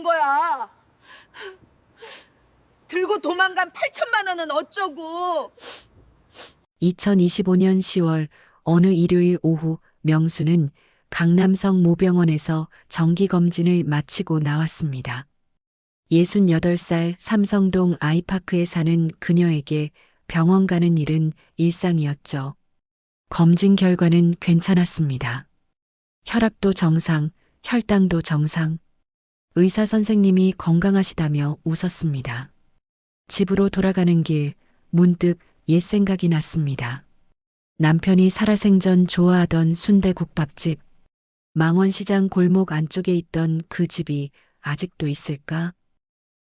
거야? 들고 도망간 8천만 원은 어쩌고? 2025년 10월 어느 일요일 오후 명수는 강남성 모병원에서 정기검진을 마치고 나왔습니다. 68살 삼성동 아이파크에 사는 그녀에게 병원 가는 일은 일상이었죠. 검진 결과는 괜찮았습니다. 혈압도 정상, 혈당도 정상. 의사 선생님이 건강하시다며 웃었습니다. 집으로 돌아가는 길 문득 옛 생각이 났습니다. 남편이 살아생전 좋아하던 순대국밥집, 망원시장 골목 안쪽에 있던 그 집이 아직도 있을까?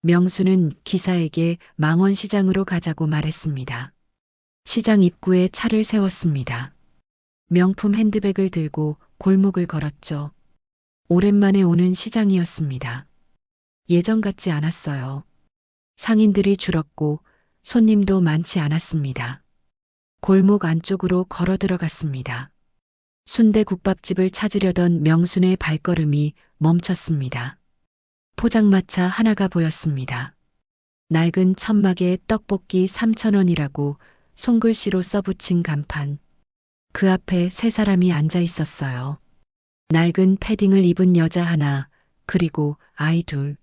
명수는 기사에게 망원시장으로 가자고 말했습니다. 시장 입구에 차를 세웠습니다. 명품 핸드백을 들고 골목을 걸었죠. 오랜만에 오는 시장이었습니다. 예전 같지 않았어요. 상인들이 줄었고 손님도 많지 않았습니다. 골목 안쪽으로 걸어 들어갔습니다. 순대국밥집을 찾으려던 명순의 발걸음이 멈췄습니다. 포장마차 하나가 보였습니다. 낡은 천막에 떡볶이 3,000원이라고 손글씨로 써붙인 간판. 그 앞에 세 사람이 앉아 있었어요. 낡은 패딩을 입은 여자 하나, 그리고 아이 둘.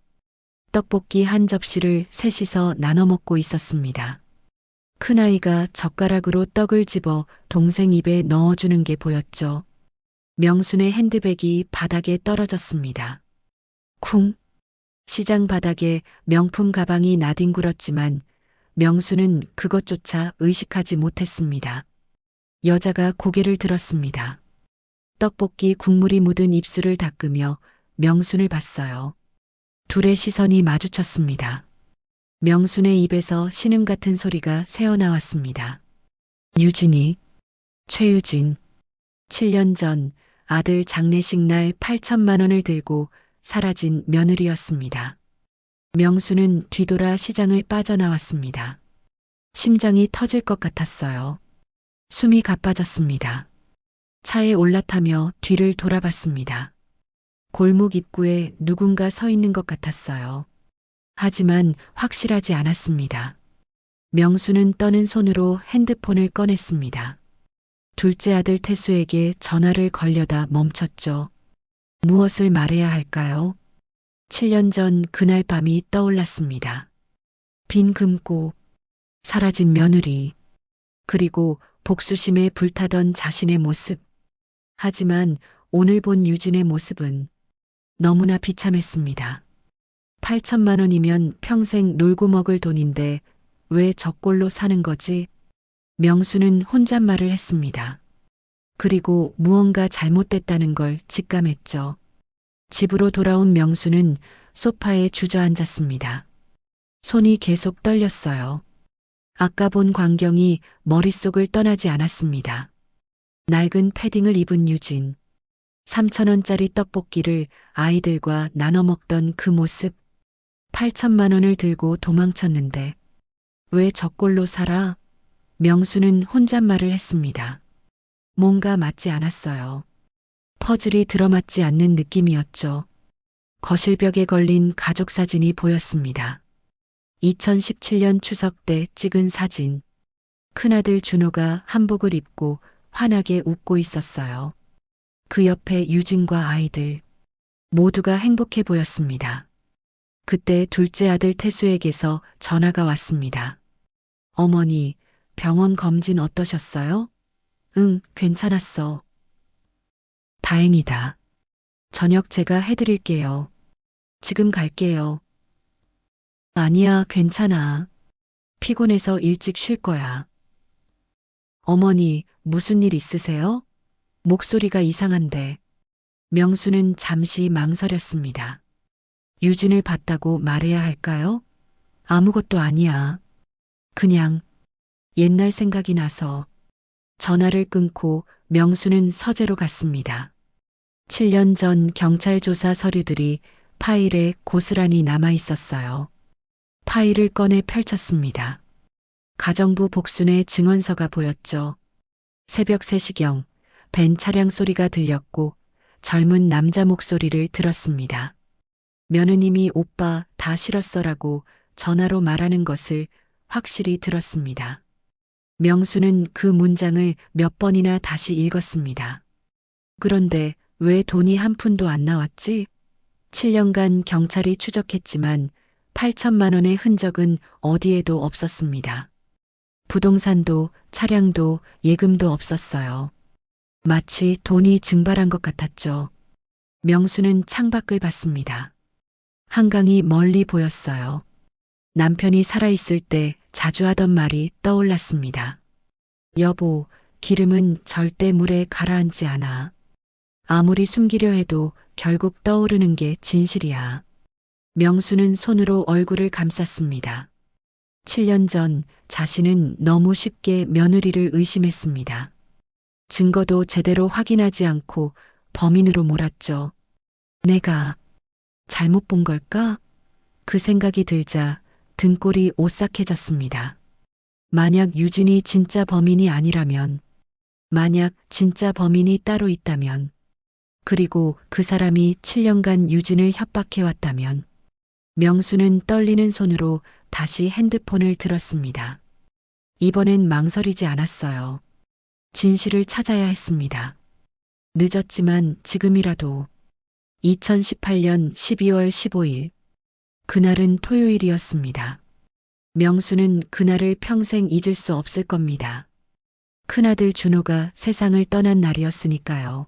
떡볶이 한 접시를 셋이서 나눠 먹고 있었습니다. 큰아이가 젓가락으로 떡을 집어 동생 입에 넣어주는 게 보였죠. 명순의 핸드백이 바닥에 떨어졌습니다. 쿵! 시장 바닥에 명품 가방이 나뒹굴었지만 명수는 그것조차 의식하지 못했습니다. 여자가 고개를 들었습니다. 떡볶이 국물이 묻은 입술을 닦으며 명순을 봤어요. 둘의 시선이 마주쳤습니다. 명순의 입에서 신음 같은 소리가 새어나왔습니다. 유진이, 최유진, 7년 전 아들 장례식 날 8천만 원을 들고 사라진 며느리였습니다. 명수는 뒤돌아 시장을 빠져나왔습니다. 심장이 터질 것 같았어요. 숨이 가빠졌습니다. 차에 올라타며 뒤를 돌아봤습니다. 골목 입구에 누군가 서 있는 것 같았어요. 하지만 확실하지 않았습니다. 명수는 떠는 손으로 핸드폰을 꺼냈습니다. 둘째 아들 태수에게 전화를 걸려다 멈췄죠. 무엇을 말해야 할까요? 7년 전 그날 밤이 떠올랐습니다. 빈 금고, 사라진 며느리, 그리고 복수심에 불타던 자신의 모습. 하지만 오늘 본 유진의 모습은 너무나 비참했습니다. 8천만 원이면 평생 놀고 먹을 돈인데 왜 저꼴로 사는 거지? 명수는 혼잣말을 했습니다. 그리고 무언가 잘못됐다는 걸 직감했죠. 집으로 돌아온 명수는 소파에 주저앉았습니다. 손이 계속 떨렸어요. 아까 본 광경이 머릿속을 떠나지 않았습니다. 낡은 패딩을 입은 유진, 3,000원짜리 떡볶이를 아이들과 나눠 먹던 그 모습, 8천만 원을 들고 도망쳤는데 왜 저꼴로 살아? 명수는 혼잣말을 했습니다. 뭔가 맞지 않았어요. 퍼즐이 들어맞지 않는 느낌이었죠. 거실벽에 걸린 가족 사진이 보였습니다. 2017년 추석 때 찍은 사진. 큰아들 준호가 한복을 입고 환하게 웃고 있었어요. 그 옆에 유진과 아이들. 모두가 행복해 보였습니다. 그때 둘째 아들 태수에게서 전화가 왔습니다. 어머니, 병원 검진 어떠셨어요? 응, 괜찮았어. 다행이다. 저녁 제가 해드릴게요. 지금 갈게요. 아니야, 괜찮아. 피곤해서 일찍 쉴 거야. 어머니, 무슨 일 있으세요? 목소리가 이상한데. 명수는 잠시 망설였습니다. 유진을 봤다고 말해야 할까요? 아무것도 아니야. 그냥 옛날 생각이 나서. 전화를 끊고 명수는 서재로 갔습니다. 7년 전 경찰 조사 서류들이 파일에 고스란히 남아 있었어요. 파일을 꺼내 펼쳤습니다. 가정부 복순의 증언서가 보였죠. 새벽 3시경 벤 차량 소리가 들렸고 젊은 남자 목소리를 들었습니다. 며느님이 오빠 다 싫었어라고 전화로 말하는 것을 확실히 들었습니다. 명수는 그 문장을 몇 번이나 다시 읽었습니다. 그런데 왜 돈이 한 푼도 안 나왔지? 7년간 경찰이 추적했지만 8천만 원의 흔적은 어디에도 없었습니다. 부동산도 차량도 예금도 없었어요. 마치 돈이 증발한 것 같았죠. 명수는 창밖을 봤습니다. 한강이 멀리 보였어요. 남편이 살아있을 때 자주 하던 말이 떠올랐습니다. 여보, 기름은 절대 물에 가라앉지 않아. 아무리 숨기려 해도 결국 떠오르는 게 진실이야. 명수는 손으로 얼굴을 감쌌습니다. 7년 전 자신은 너무 쉽게 며느리를 의심했습니다. 증거도 제대로 확인하지 않고 범인으로 몰았죠. 내가 잘못 본 걸까? 그 생각이 들자 등골이 오싹해졌습니다. 만약 유진이 진짜 범인이 아니라면, 만약 진짜 범인이 따로 있다면, 그리고 그 사람이 7년간 유진을 협박해왔다면, 명수는 떨리는 손으로 다시 핸드폰을 들었습니다. 이번엔 망설이지 않았어요. 진실을 찾아야 했습니다. 늦었지만 지금이라도 2018년 12월 15일 그날은 토요일이었습니다. 명수는 그날을 평생 잊을 수 없을 겁니다. 큰아들 준호가 세상을 떠난 날이었으니까요.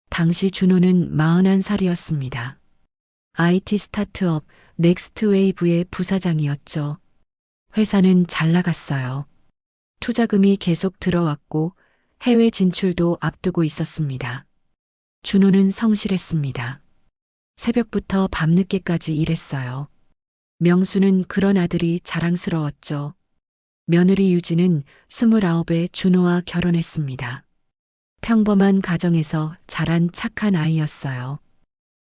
당시 준호는 41살이었습니다. IT 스타트업 넥스트웨이브의 부사장이었죠. 회사는 잘 나갔어요. 투자금이 계속 들어왔고 해외 진출도 앞두고 있었습니다. 준호는 성실했습니다. 새벽부터 밤늦게까지 일했어요. 명수는 그런 아들이 자랑스러웠죠. 며느리 유진은 29에 준호와 결혼했습니다. 평범한 가정에서 자란 착한 아이였어요.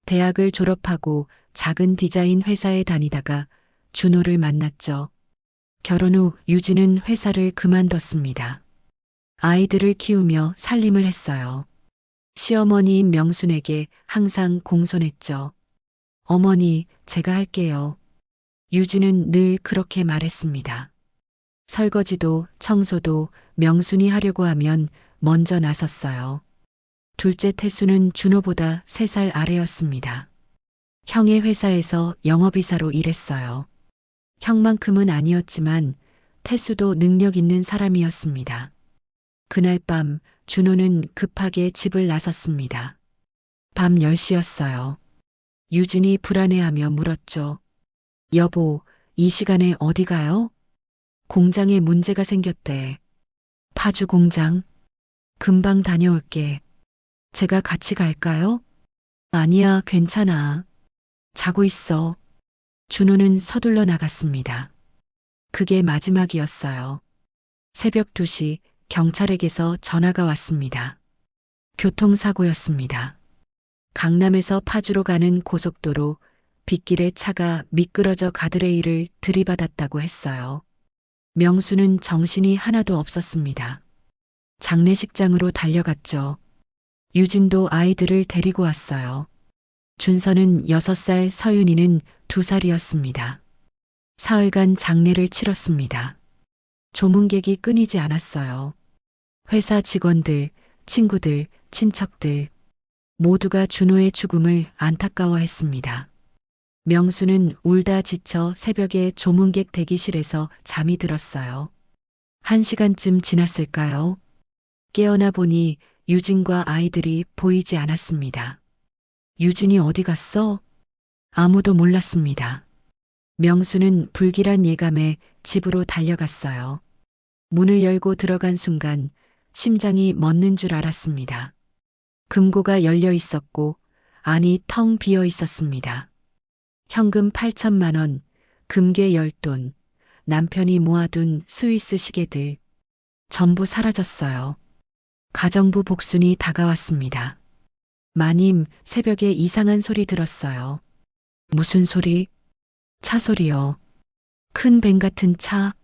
대학을 졸업하고 작은 디자인 회사에 다니다가 준호를 만났죠. 결혼 후 유진은 회사를 그만뒀습니다. 아이들을 키우며 살림을 했어요. 시어머니인 명순에게 항상 공손했죠. 어머니, 제가 할게요. 유진은 늘 그렇게 말했습니다. 설거지도 청소도 명순이 하려고 하면 먼저 나섰어요. 둘째 태수는 준호보다 3살 아래였습니다. 형의 회사에서 영업이사로 일했어요. 형만큼은 아니었지만 태수도 능력 있는 사람이었습니다. 그날 밤 준호는 급하게 집을 나섰습니다. 밤 10시였어요. 유진이 불안해하며 물었죠. 여보, 이 시간에 어디 가요? 공장에 문제가 생겼대. 파주 공장? 금방 다녀올게. 제가 같이 갈까요? 아니야, 괜찮아. 자고 있어. 준호는 서둘러 나갔습니다. 그게 마지막이었어요. 새벽 2시 경찰에게서 전화가 왔습니다. 교통사고였습니다. 강남에서 파주로 가는 고속도로 빗길에 차가 미끄러져 가드레일을 들이받았다고 했어요. 명수는 정신이 하나도 없었습니다. 장례식장으로 달려갔죠. 유진도 아이들을 데리고 왔어요. 준서는 6살, 서윤이는 2살이었습니다. 사흘간 장례를 치렀습니다. 조문객이 끊이지 않았어요. 회사 직원들, 친구들, 친척들 모두가 준호의 죽음을 안타까워했습니다. 명수는 울다 지쳐 새벽에 조문객 대기실에서 잠이 들었어요. 1시간쯤 지났을까요? 깨어나 보니 유진과 아이들이 보이지 않았습니다. 유진이 어디 갔어? 아무도 몰랐습니다. 명수는 불길한 예감에 집으로 달려갔어요. 문을 열고 들어간 순간 심장이 멎는 줄 알았습니다. 금고가 열려 있었고 안이 텅 비어 있었습니다. 현금 8천만 원, 금괴 10돈, 남편이 모아둔 스위스 시계들 전부 사라졌어요. 가정부 복순이 다가왔습니다. 마님, 새벽에 이상한 소리 들었어요. 무슨 소리? 차 소리요. 큰 밴 같은 차.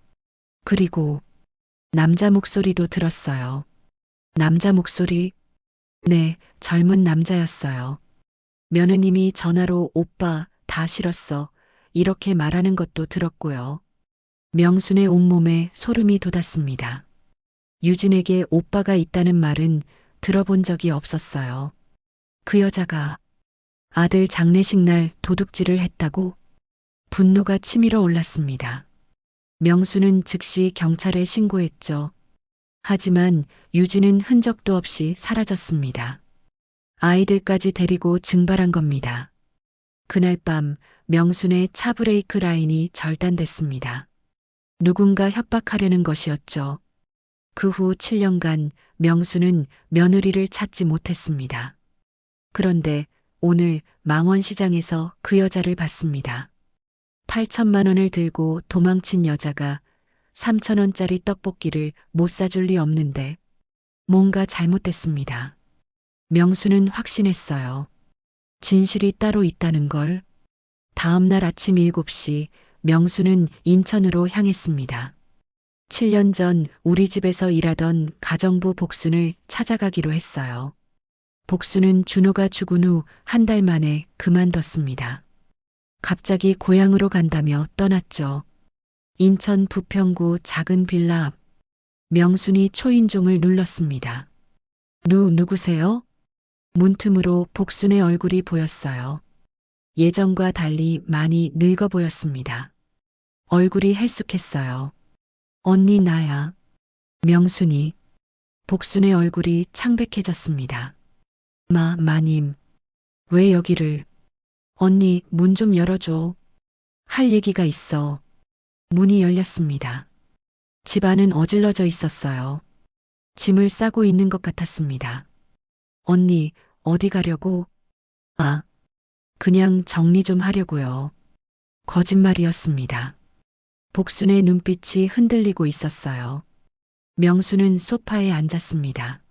그리고 남자 목소리도 들었어요. 남자 목소리? 네, 젊은 남자였어요. 며느님이 전화로 오빠 다 싫었어. 이렇게 말하는 것도 들었고요. 명순의 온몸에 소름이 돋았습니다. 유진에게 오빠가 있다는 말은 들어본 적이 없었어요. 그 여자가 아들 장례식 날 도둑질을 했다고 분노가 치밀어 올랐습니다. 명수는 즉시 경찰에 신고했죠. 하지만 유진은 흔적도 없이 사라졌습니다. 아이들까지 데리고 증발한 겁니다. 그날 밤 명순의 차 브레이크 라인이 절단됐습니다. 누군가 협박하려는 것이었죠. 그 후 7년간 명수는 며느리를 찾지 못했습니다. 그런데 오늘 망원시장에서 그 여자를 봤습니다. 8천만 원을 들고 도망친 여자가 3천 원짜리 떡볶이를 못 사줄 리 없는데 뭔가 잘못됐습니다. 명수는 확신했어요. 진실이 따로 있다는 걸. 다음 날 아침 7시 명수는 인천으로 향했습니다. 7년 전 우리 집에서 일하던 가정부 복순을 찾아가기로 했어요. 복순은 준호가 죽은 후 한 달 만에 그만뒀습니다. 갑자기 고향으로 간다며 떠났죠. 인천 부평구 작은 빌라 앞. 명순이 초인종을 눌렀습니다. 누구세요? 문틈으로 복순의 얼굴이 보였어요. 예전과 달리 많이 늙어 보였습니다. 얼굴이 헬쑥했어요. 언니 나야. 명순이. 복순의 얼굴이 창백해졌습니다. 마님. 왜 여기를. 언니 문 좀 열어줘. 할 얘기가 있어. 문이 열렸습니다. 집안은 어질러져 있었어요. 짐을 싸고 있는 것 같았습니다. 언니 어디 가려고? 그냥 정리 좀 하려고요. 거짓말이었습니다. 복순의 눈빛이 흔들리고 있었어요. 명수는 소파에 앉았습니다.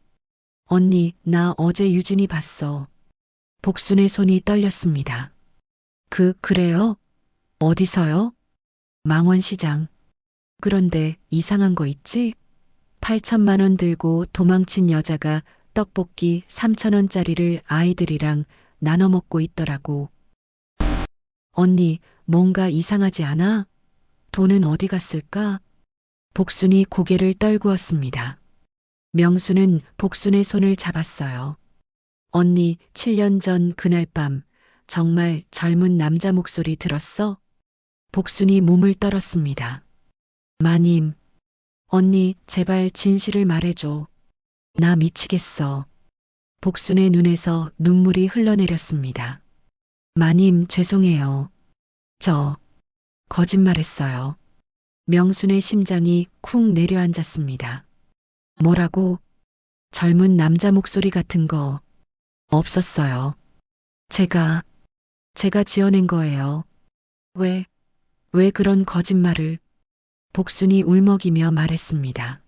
언니, 나 어제 유진이 봤어. 복순의 손이 떨렸습니다. 그래요? 어디서요? 망원시장. 그런데 이상한 거 있지? 8천만 원 들고 도망친 여자가 떡볶이 3천 원짜리를 아이들이랑 나눠 먹고 있더라고. 언니, 뭔가 이상하지 않아? 돈은 어디 갔을까? 복순이 고개를 떨구었습니다. 명수는 복순의 손을 잡았어요. 언니, 7년 전 그날 밤 정말 젊은 남자 목소리 들었어? 복순이 몸을 떨었습니다. 마님, 언니 제발 진실을 말해줘. 나 미치겠어. 복순의 눈에서 눈물이 흘러내렸습니다. 마님 죄송해요. 저 거짓말했어요. 명순의 심장이 쿵 내려앉았습니다. 뭐라고? 젊은 남자 목소리 같은 거 없었어요. 제가 지어낸 거예요. 왜 그런 거짓말을? 복순이 울먹이며 말했습니다.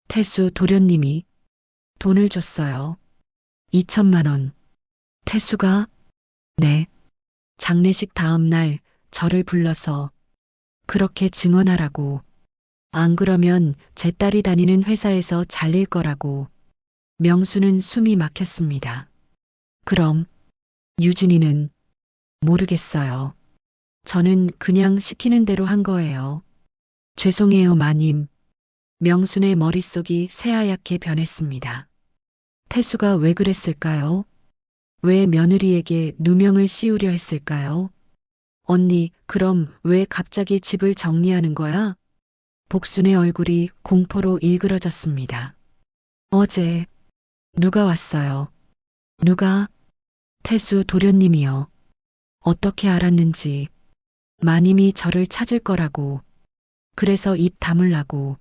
태수 도련님이 돈을 줬어요. 2천만 원. 태수가? 네. 장례식 다음 날 저를 불러서 그렇게 증언하라고. 안 그러면 제 딸이 다니는 회사에서 잘릴 거라고. 명수는 숨이 막혔습니다. 그럼 유진이는? 모르겠어요. 저는 그냥 시키는 대로 한 거예요. 죄송해요, 마님. 명순의 머릿속이 새하얗게 변했습니다. 태수가 왜 그랬을까요? 왜 며느리에게 누명을 씌우려 했을까요? 언니, 그럼 왜 갑자기 집을 정리하는 거야? 복순의 얼굴이 공포로 일그러졌습니다. 어제 누가 왔어요? 누가? 태수 도련님이요. 어떻게 알았는지. 마님이 저를 찾을 거라고. 그래서 입 다물라고.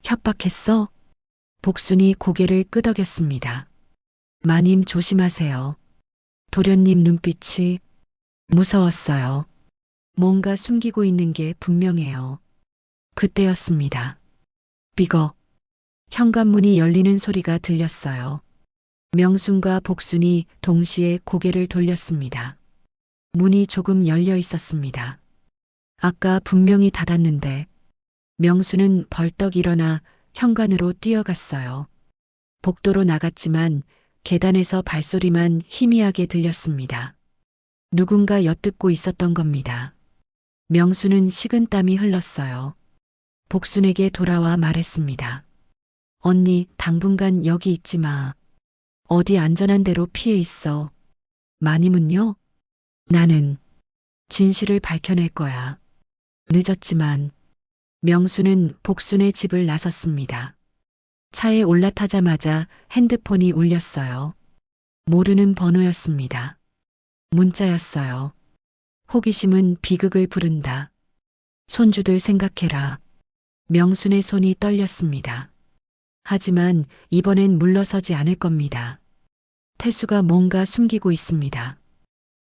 협박했어? 복순이 고개를 끄덕였습니다. 마님 조심하세요. 도련님 눈빛이 무서웠어요. 뭔가 숨기고 있는 게 분명해요. 그때였습니다. 삐걱. 현관문이 열리는 소리가 들렸어요. 명순과 복순이 동시에 고개를 돌렸습니다. 문이 조금 열려 있었습니다. 아까 분명히 닫았는데 명수는 벌떡 일어나 현관으로 뛰어갔어요. 복도로 나갔지만 계단에서 발소리만 희미하게 들렸습니다. 누군가 엿듣고 있었던 겁니다. 명수는 식은땀이 흘렀어요. 복순에게 돌아와 말했습니다. 언니, 당분간 여기 있지 마. 어디 안전한 데로 피해 있어. 마님은요? 나는 진실을 밝혀낼 거야. 늦었지만 명수는 복순의 집을 나섰습니다. 차에 올라타자마자 핸드폰이 울렸어요. 모르는 번호였습니다. 문자였어요. 호기심은 비극을 부른다. 손주들 생각해라. 명순의 손이 떨렸습니다. 하지만 이번엔 물러서지 않을 겁니다. 태수가 뭔가 숨기고 있습니다.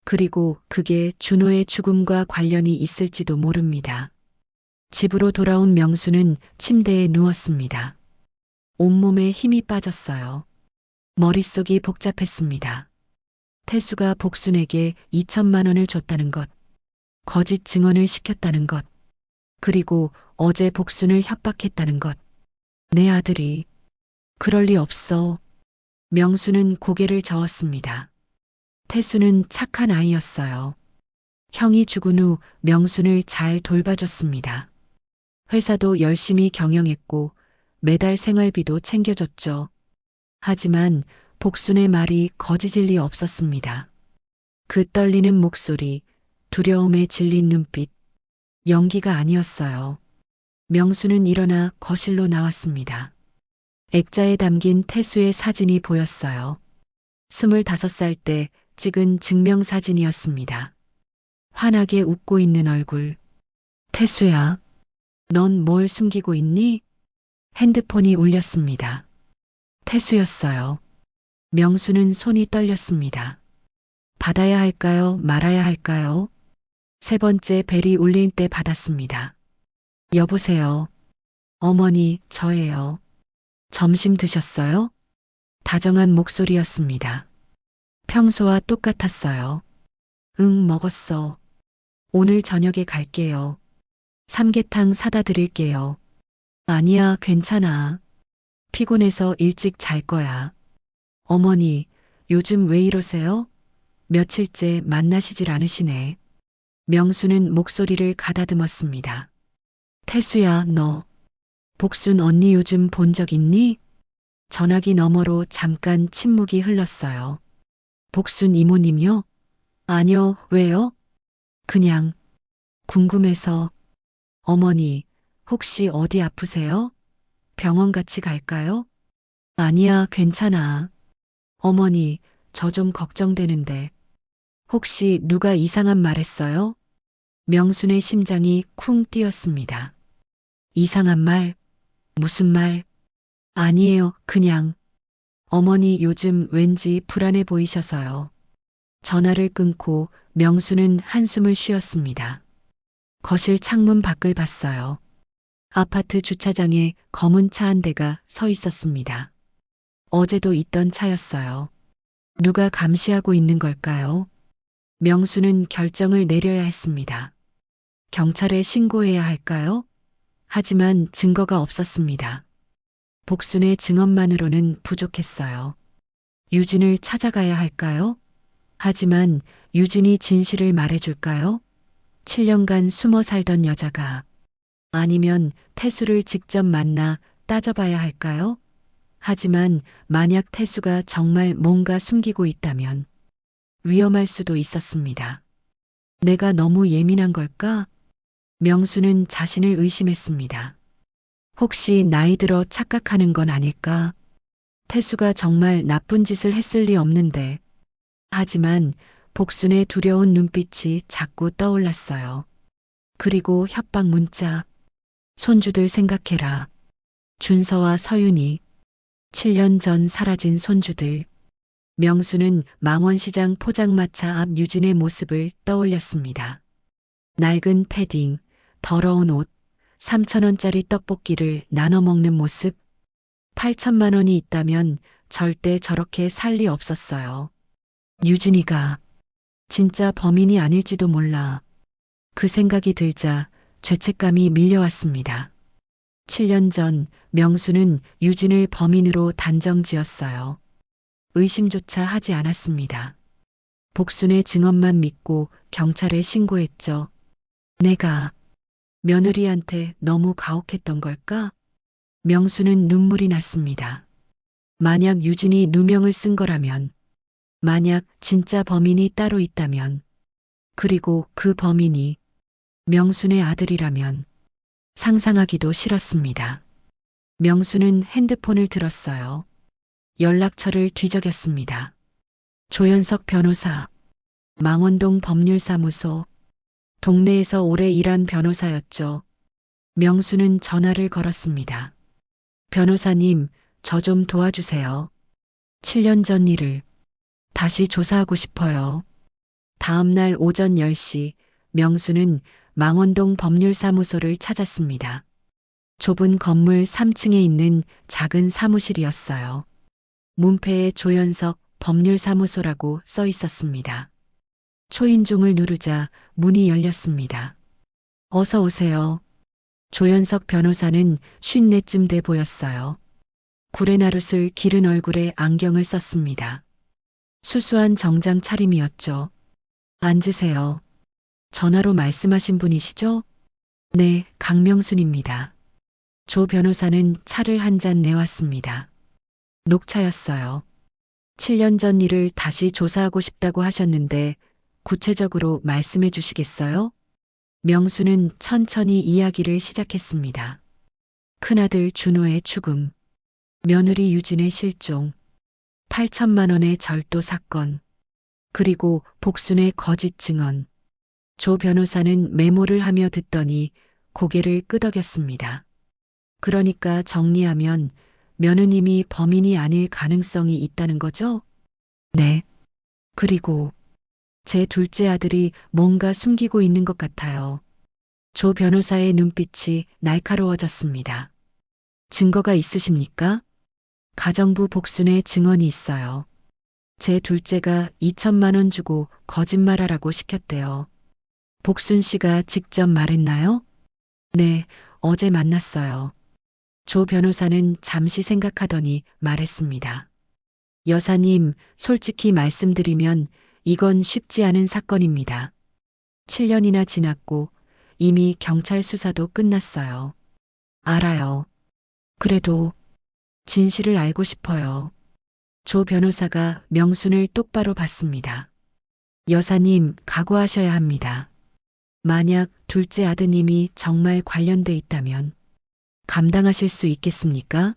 그리고 그게 준호의 죽음과 관련이 있을지도 모릅니다. 집으로 돌아온 명수는 침대에 누웠습니다. 온몸에 힘이 빠졌어요. 머릿속이 복잡했습니다. 태수가 복순에게 2천만 원을 줬다는 것, 거짓 증언을 시켰다는 것, 그리고 어제 복순을 협박했다는 것. 내 아들이 그럴 리 없어. 명수는 고개를 저었습니다. 태수는 착한 아이였어요. 형이 죽은 후 명순을 잘 돌봐줬습니다. 회사도 열심히 경영했고 매달 생활비도 챙겨줬죠. 하지만 복순의 말이 거짓일 리 없었습니다. 그 떨리는 목소리, 두려움에 질린 눈빛, 연기가 아니었어요. 명수는 일어나 거실로 나왔습니다. 액자에 담긴 태수의 사진이 보였어요. 25살 때 찍은 증명사진이었습니다. 환하게 웃고 있는 얼굴. 태수야, 넌 뭘 숨기고 있니? 핸드폰이 울렸습니다. 태수였어요. 명수는 손이 떨렸습니다. 받아야 할까요? 말아야 할까요? 세 번째 벨이 울릴 때 받았습니다. 여보세요. 어머니, 저예요. 점심 드셨어요? 다정한 목소리였습니다. 평소와 똑같았어요. 응, 먹었어. 오늘 저녁에 갈게요. 삼계탕 사다 드릴게요. 아니야, 괜찮아. 피곤해서 일찍 잘 거야. 어머니, 요즘 왜 이러세요? 며칠째 만나시질 않으시네. 명수는 목소리를 가다듬었습니다. 태수야, 너 복순 언니 요즘 본 적 있니? 전화기 너머로 잠깐 침묵이 흘렀어요. 복순 이모님요? 아니요, 왜요? 그냥 궁금해서. 어머니, 혹시 어디 아프세요? 병원 같이 갈까요? 아니야, 괜찮아. 어머니, 저 좀 걱정되는데. 혹시 누가 이상한 말 했어요? 명순의 심장이 쿵 뛰었습니다. 이상한 말? 무슨 말? 아니에요, 그냥. 어머니 요즘 왠지 불안해 보이셔서요. 전화를 끊고 명수는 한숨을 쉬었습니다. 거실 창문 밖을 봤어요. 아파트 주차장에 검은 차 한 대가 서 있었습니다. 어제도 있던 차였어요. 누가 감시하고 있는 걸까요? 명수는 결정을 내려야 했습니다. 경찰에 신고해야 할까요? 하지만 증거가 없었습니다. 복순의 증언만으로는 부족했어요. 유진을 찾아가야 할까요? 하지만 유진이 진실을 말해줄까요? 7년간 숨어 살던 여자가. 아니면 태수를 직접 만나 따져봐야 할까요? 하지만 만약 태수가 정말 뭔가 숨기고 있다면 위험할 수도 있었습니다. 내가 너무 예민한 걸까? 명수는 자신을 의심했습니다. 혹시 나이 들어 착각하는 건 아닐까? 태수가 정말 나쁜 짓을 했을 리 없는데. 하지만 복순의 두려운 눈빛이 자꾸 떠올랐어요. 그리고 협박 문자. 손주들 생각해라. 준서와 서윤이. 7년 전 사라진 손주들. 명수는 망원시장 포장마차 앞 유진의 모습을 떠올렸습니다. 낡은 패딩, 더러운 옷, 3,000원짜리 떡볶이를 나눠 먹는 모습. 8천만 원이 있다면 절대 저렇게 살 리 없었어요. 유진이가 진짜 범인이 아닐지도 몰라. 그 생각이 들자 죄책감이 밀려왔습니다. 7년 전 명수는 유진을 범인으로 단정 지었어요. 의심조차 하지 않았습니다. 복순의 증언만 믿고 경찰에 신고했죠. 내가 며느리한테 너무 가혹했던 걸까? 명수는 눈물이 났습니다. 만약 유진이 누명을 쓴 거라면, 만약 진짜 범인이 따로 있다면, 그리고 그 범인이 명순의 아들이라면 상상하기도 싫었습니다. 명수는 핸드폰을 들었어요. 연락처를 뒤적였습니다. 조연석 변호사, 망원동 법률사무소, 동네에서 오래 일한 변호사였죠. 명수는 전화를 걸었습니다. 변호사님, 저 좀 도와주세요. 7년 전 일을 다시 조사하고 싶어요. 다음 날 오전 10시, 명수는 망원동 법률사무소를 찾았습니다. 좁은 건물 3층에 있는 작은 사무실이었어요. 문패에 조연석 법률사무소라고 써 있었습니다. 초인종을 누르자 문이 열렸습니다. 어서 오세요. 조연석 변호사는 54쯤 돼 보였어요. 구레나룻을 기른 얼굴에 안경을 썼습니다. 수수한 정장 차림이었죠. 앉으세요. 전화로 말씀하신 분이시죠? 네, 강명순입니다. 조 변호사는 차를 한 잔 내왔습니다. 녹차였어요. 7년 전 일을 다시 조사하고 싶다고 하셨는데 구체적으로 말씀해 주시겠어요? 명수는 천천히 이야기를 시작했습니다. 큰아들 준호의 죽음, 며느리 유진의 실종, 8천만 원의 절도 사건, 그리고 복순의 거짓 증언. 조 변호사는 메모를 하며 듣더니 고개를 끄덕였습니다. 그러니까 정리하면 며느님이 범인이 아닐 가능성이 있다는 거죠? 네. 그리고 제 둘째 아들이 뭔가 숨기고 있는 것 같아요. 조 변호사의 눈빛이 날카로워졌습니다. 증거가 있으십니까? 가정부 복순의 증언이 있어요. 제 둘째가 2천만 원 주고 거짓말하라고 시켰대요. 복순 씨가 직접 말했나요? 네, 어제 만났어요. 조 변호사는 잠시 생각하더니 말했습니다. 여사님, 솔직히 말씀드리면 이건 쉽지 않은 사건입니다. 7년이나 지났고 이미 경찰 수사도 끝났어요. 알아요. 그래도 진실을 알고 싶어요. 조 변호사가 명순을 똑바로 봤습니다. 여사님, 각오하셔야 합니다. 만약 둘째 아드님이 정말 관련돼 있다면 감당하실 수 있겠습니까?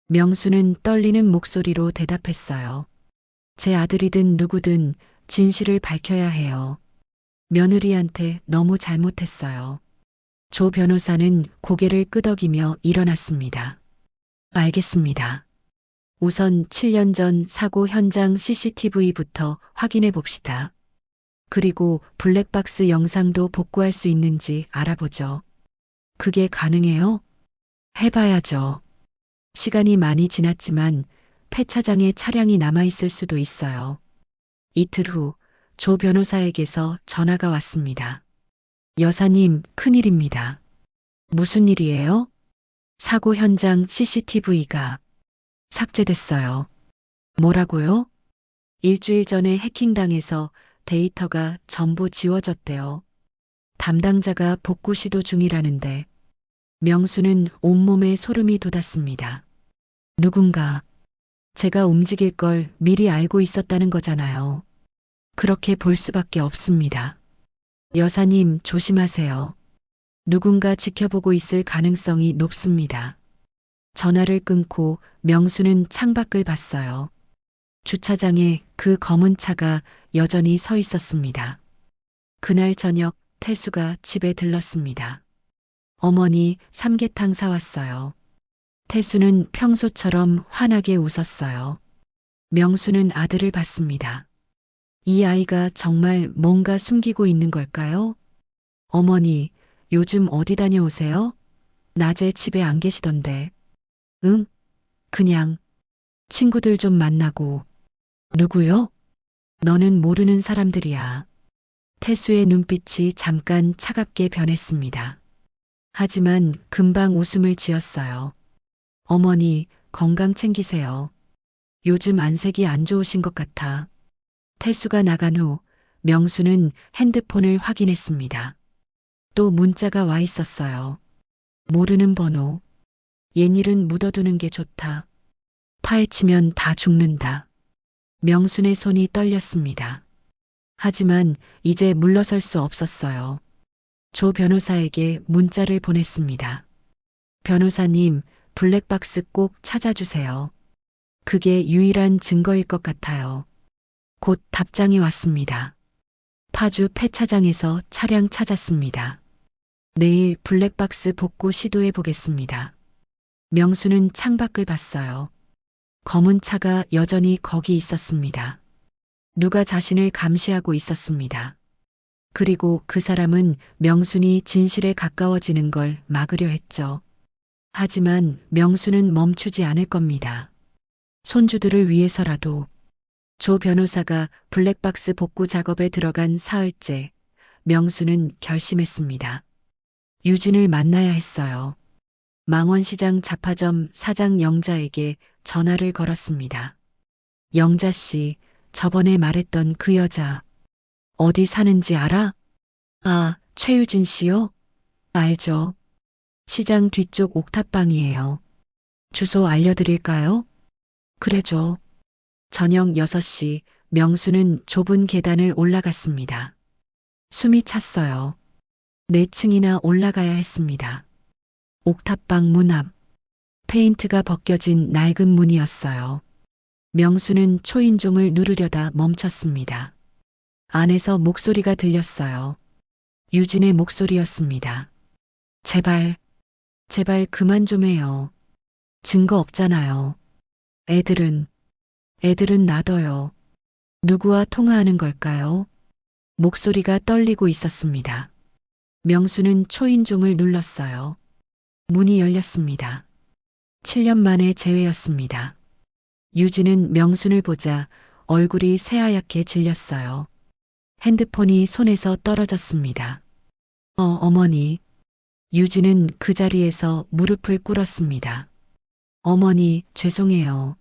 명수는 떨리는 목소리로 대답했어요. 제 아들이든 누구든 진실을 밝혀야 해요. 며느리한테 너무 잘못했어요. 조 변호사는 고개를 끄덕이며 일어났습니다. 알겠습니다. 우선 7년 전 사고 현장 CCTV부터 확인해 봅시다. 그리고 블랙박스 영상도 복구할 수 있는지 알아보죠. 그게 가능해요? 해봐야죠. 시간이 많이 지났지만 폐차장에 차량이 남아있을 수도 있어요. 이틀 후 조 변호사에게서 전화가 왔습니다. 여사님, 큰일입니다. 무슨 일이에요? 사고 현장 CCTV가 삭제됐어요. 뭐라고요? 일주일 전에 해킹당해서 데이터가 전부 지워졌대요. 담당자가 복구 시도 중이라는데 명수는 온몸에 소름이 돋았습니다. 누군가 제가 움직일 걸 미리 알고 있었다는 거잖아요. 그렇게 볼 수밖에 없습니다. 여사님, 조심하세요. 누군가 지켜보고 있을 가능성이 높습니다. 전화를 끊고 명수는 창밖을 봤어요. 주차장에 그 검은 차가 여전히 서 있었습니다. 그날 저녁 태수가 집에 들렀습니다. 어머니, 삼계탕 사왔어요. 태수는 평소처럼 환하게 웃었어요. 명수는 아들을 봤습니다. 이 아이가 정말 뭔가 숨기고 있는 걸까요? 어머니, 요즘 어디 다녀오세요? 낮에 집에 안 계시던데. 응? 그냥 친구들 좀 만나고. 누구요? 너는 모르는 사람들이야. 태수의 눈빛이 잠깐 차갑게 변했습니다. 하지만 금방 웃음을 지었어요. 어머니, 건강 챙기세요. 요즘 안색이 안 좋으신 것 같아. 태수가 나간 후 명수는 핸드폰을 확인했습니다. 또 문자가 와 있었어요. 모르는 번호. 옛일은 묻어두는 게 좋다. 파헤치면 다 죽는다. 명순의 손이 떨렸습니다. 하지만 이제 물러설 수 없었어요. 조 변호사에게 문자를 보냈습니다. 변호사님, 블랙박스 꼭 찾아주세요. 그게 유일한 증거일 것 같아요. 곧 답장이 왔습니다. 파주 폐차장에서 차량 찾았습니다. 내일 블랙박스 복구 시도해 보겠습니다. 명수는 창밖을 봤어요. 검은 차가 여전히 거기 있었습니다. 누가 자신을 감시하고 있었습니다. 그리고 그 사람은 명순이 진실에 가까워지는 걸 막으려 했죠. 하지만 명수는 멈추지 않을 겁니다. 손주들을 위해서라도. 조 변호사가 블랙박스 복구 작업에 들어간 사흘째, 명수는 결심했습니다. 유진을 만나야 했어요. 망원시장 잡화점 사장 영자에게 전화를 걸었습니다. 영자 씨, 저번에 말했던 그 여자, 어디 사는지 알아? 아, 최유진 씨요? 알죠. 시장 뒤쪽 옥탑방이에요. 주소 알려드릴까요? 그래죠. 저녁 6시 명수는 좁은 계단을 올라갔습니다. 숨이 찼어요. 4층이나 올라가야 했습니다. 옥탑방 문 앞. 페인트가 벗겨진 낡은 문이었어요. 명수는 초인종을 누르려다 멈췄습니다. 안에서 목소리가 들렸어요. 유진의 목소리였습니다. 제발, 제발 그만 좀 해요. 증거 없잖아요. 애들은 놔둬요. 누구와 통화하는 걸까요? 목소리가 떨리고 있었습니다. 명수는 초인종을 눌렀어요. 문이 열렸습니다. 7년 만에 재회였습니다. 유진은 명순을 보자 얼굴이 새하얗게 질렸어요. 핸드폰이 손에서 떨어졌습니다. 어머니. 유진은 그 자리에서 무릎을 꿇었습니다. 어머니, 죄송해요.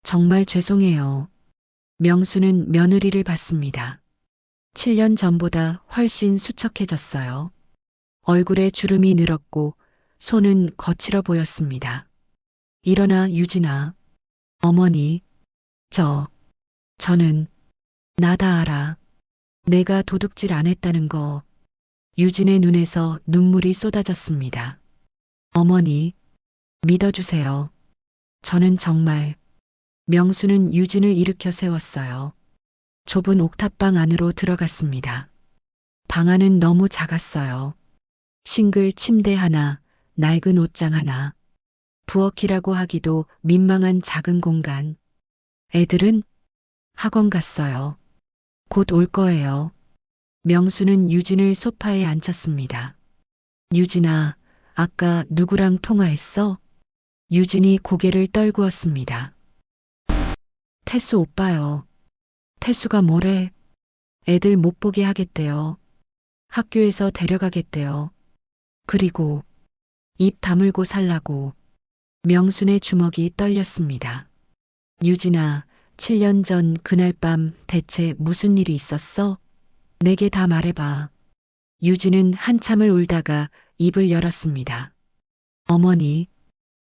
정말 죄송해요. 명수는 며느리를 봤습니다. 7년 전보다 훨씬 수척해졌어요. 얼굴에 주름이 늘었고 손은 거칠어 보였습니다. 일어나, 유진아. 어머니, 저는 나 다 알아. 내가 도둑질 안 했다는 거. 유진의 눈에서 눈물이 쏟아졌습니다. 어머니, 믿어주세요. 저는 정말. 명수는 유진을 일으켜 세웠어요. 좁은 옥탑방 안으로 들어갔습니다. 방 안은 너무 작았어요. 싱글 침대 하나, 낡은 옷장 하나. 부엌이라고 하기도 민망한 작은 공간. 애들은 학원 갔어요. 곧 올 거예요. 명수는 유진을 소파에 앉혔습니다. 유진아, 아까 누구랑 통화했어? 유진이 고개를 떨구었습니다. 태수 오빠요. 태수가 뭐래? 애들 못 보게 하겠대요. 학교에서 데려가겠대요. 그리고 입 다물고 살라고. 명순의 주먹이 떨렸습니다. 유진아, 7년 전 그날 밤 대체 무슨 일이 있었어? 내게 다 말해봐. 유진은 한참을 울다가 입을 열었습니다. 어머니,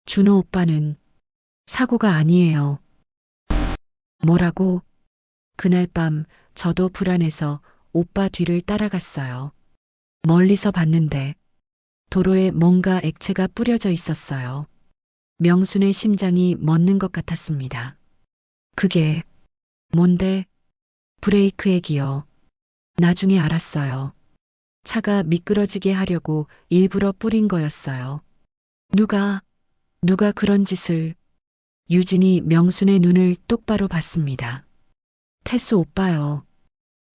준호 오빠는 사고가 아니에요. 뭐라고? 그날 밤 저도 불안해서 오빠 뒤를 따라갔어요. 멀리서 봤는데 도로에 뭔가 액체가 뿌려져 있었어요. 명순의 심장이 멎는 것 같았습니다. 그게 뭔데? 브레이크 액이요. 나중에 알았어요. 차가 미끄러지게 하려고 일부러 뿌린 거였어요. 누가 그런 짓을. 유진이 명순의 눈을 똑바로 봤습니다. 태수 오빠요.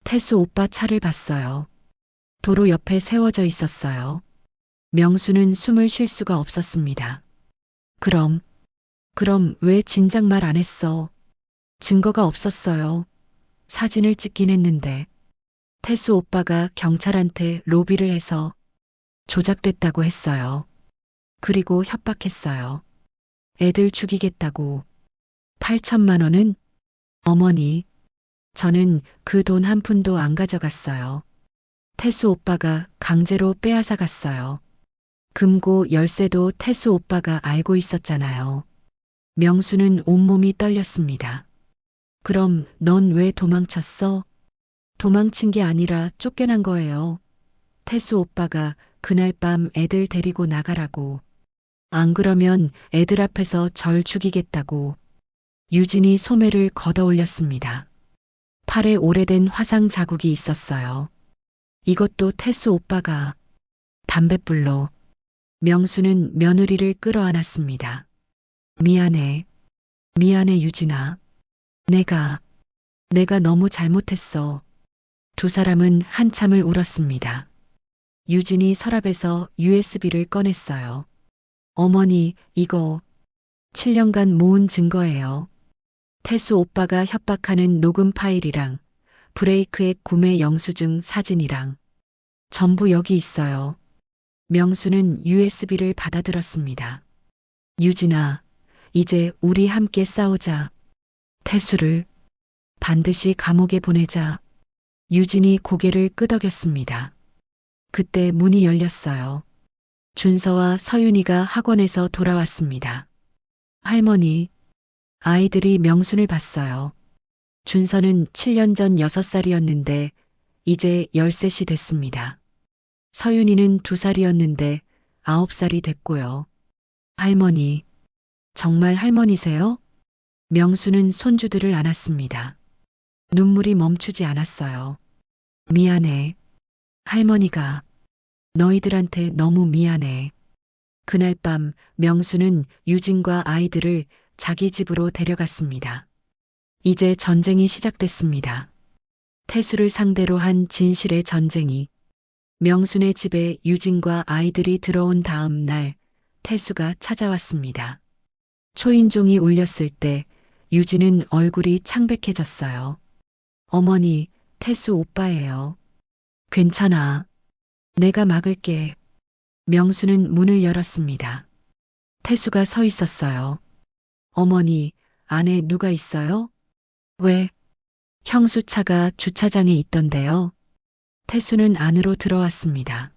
태수 오빠 차를 봤어요. 도로 옆에 세워져 있었어요. 명수는 숨을 쉴 수가 없었습니다. 그럼 왜 진작 말 안 했어? 증거가 없었어요. 사진을 찍긴 했는데. 태수 오빠가 경찰한테 로비를 해서 조작됐다고 했어요. 그리고 협박했어요. 애들 죽이겠다고. 8천만 원은? 어머니, 저는 그 돈 한 푼도 안 가져갔어요. 태수 오빠가 강제로 빼앗아 갔어요. 금고 열쇠도 태수 오빠가 알고 있었잖아요. 명수는 온몸이 떨렸습니다. 그럼 넌 왜 도망쳤어? 도망친 게 아니라 쫓겨난 거예요. 태수 오빠가 그날 밤 애들 데리고 나가라고. 안 그러면 애들 앞에서 절 죽이겠다고. 유진이 소매를 걷어 올렸습니다. 팔에 오래된 화상 자국이 있었어요. 이것도 태수 오빠가. 담뱃불로. 명수는 며느리를 끌어안았습니다. 미안해. 미안해 유진아. 내가 너무 잘못했어. 두 사람은 한참을 울었습니다. 유진이 서랍에서 USB를 꺼냈어요. 어머니, 이거 7년간 모은 증거예요. 태수 오빠가 협박하는 녹음 파일이랑 브레이크의 구매 영수증 사진이랑 전부 여기 있어요. 명수는 USB를 받아들었습니다. 유진아, 이제 우리 함께 싸우자. 태수를 반드시 감옥에 보내자. 유진이 고개를 끄덕였습니다. 그때 문이 열렸어요. 준서와 서윤이가 학원에서 돌아왔습니다. 할머니, 아이들이 명순을 봤어요. 준서는 7년 전 6살이었는데 이제 13이 됐습니다. 서윤이는 2살이었는데 9살이 됐고요. 할머니, 정말 할머니세요? 명수는 손주들을 안았습니다. 눈물이 멈추지 않았어요. 미안해. 할머니가 너희들한테 너무 미안해. 그날 밤 명수는 유진과 아이들을 자기 집으로 데려갔습니다. 이제 전쟁이 시작됐습니다. 태수를 상대로 한 진실의 전쟁이. 명순의 집에 유진과 아이들이 들어온 다음 날 태수가 찾아왔습니다. 초인종이 울렸을 때 유진은 얼굴이 창백해졌어요. 어머니, 태수 오빠예요. 괜찮아. 내가 막을게. 명수는 문을 열었습니다. 태수가 서 있었어요. 어머니, 안에 누가 있어요? 왜? 형수차가 주차장에 있던데요. 태수는 안으로 들어왔습니다.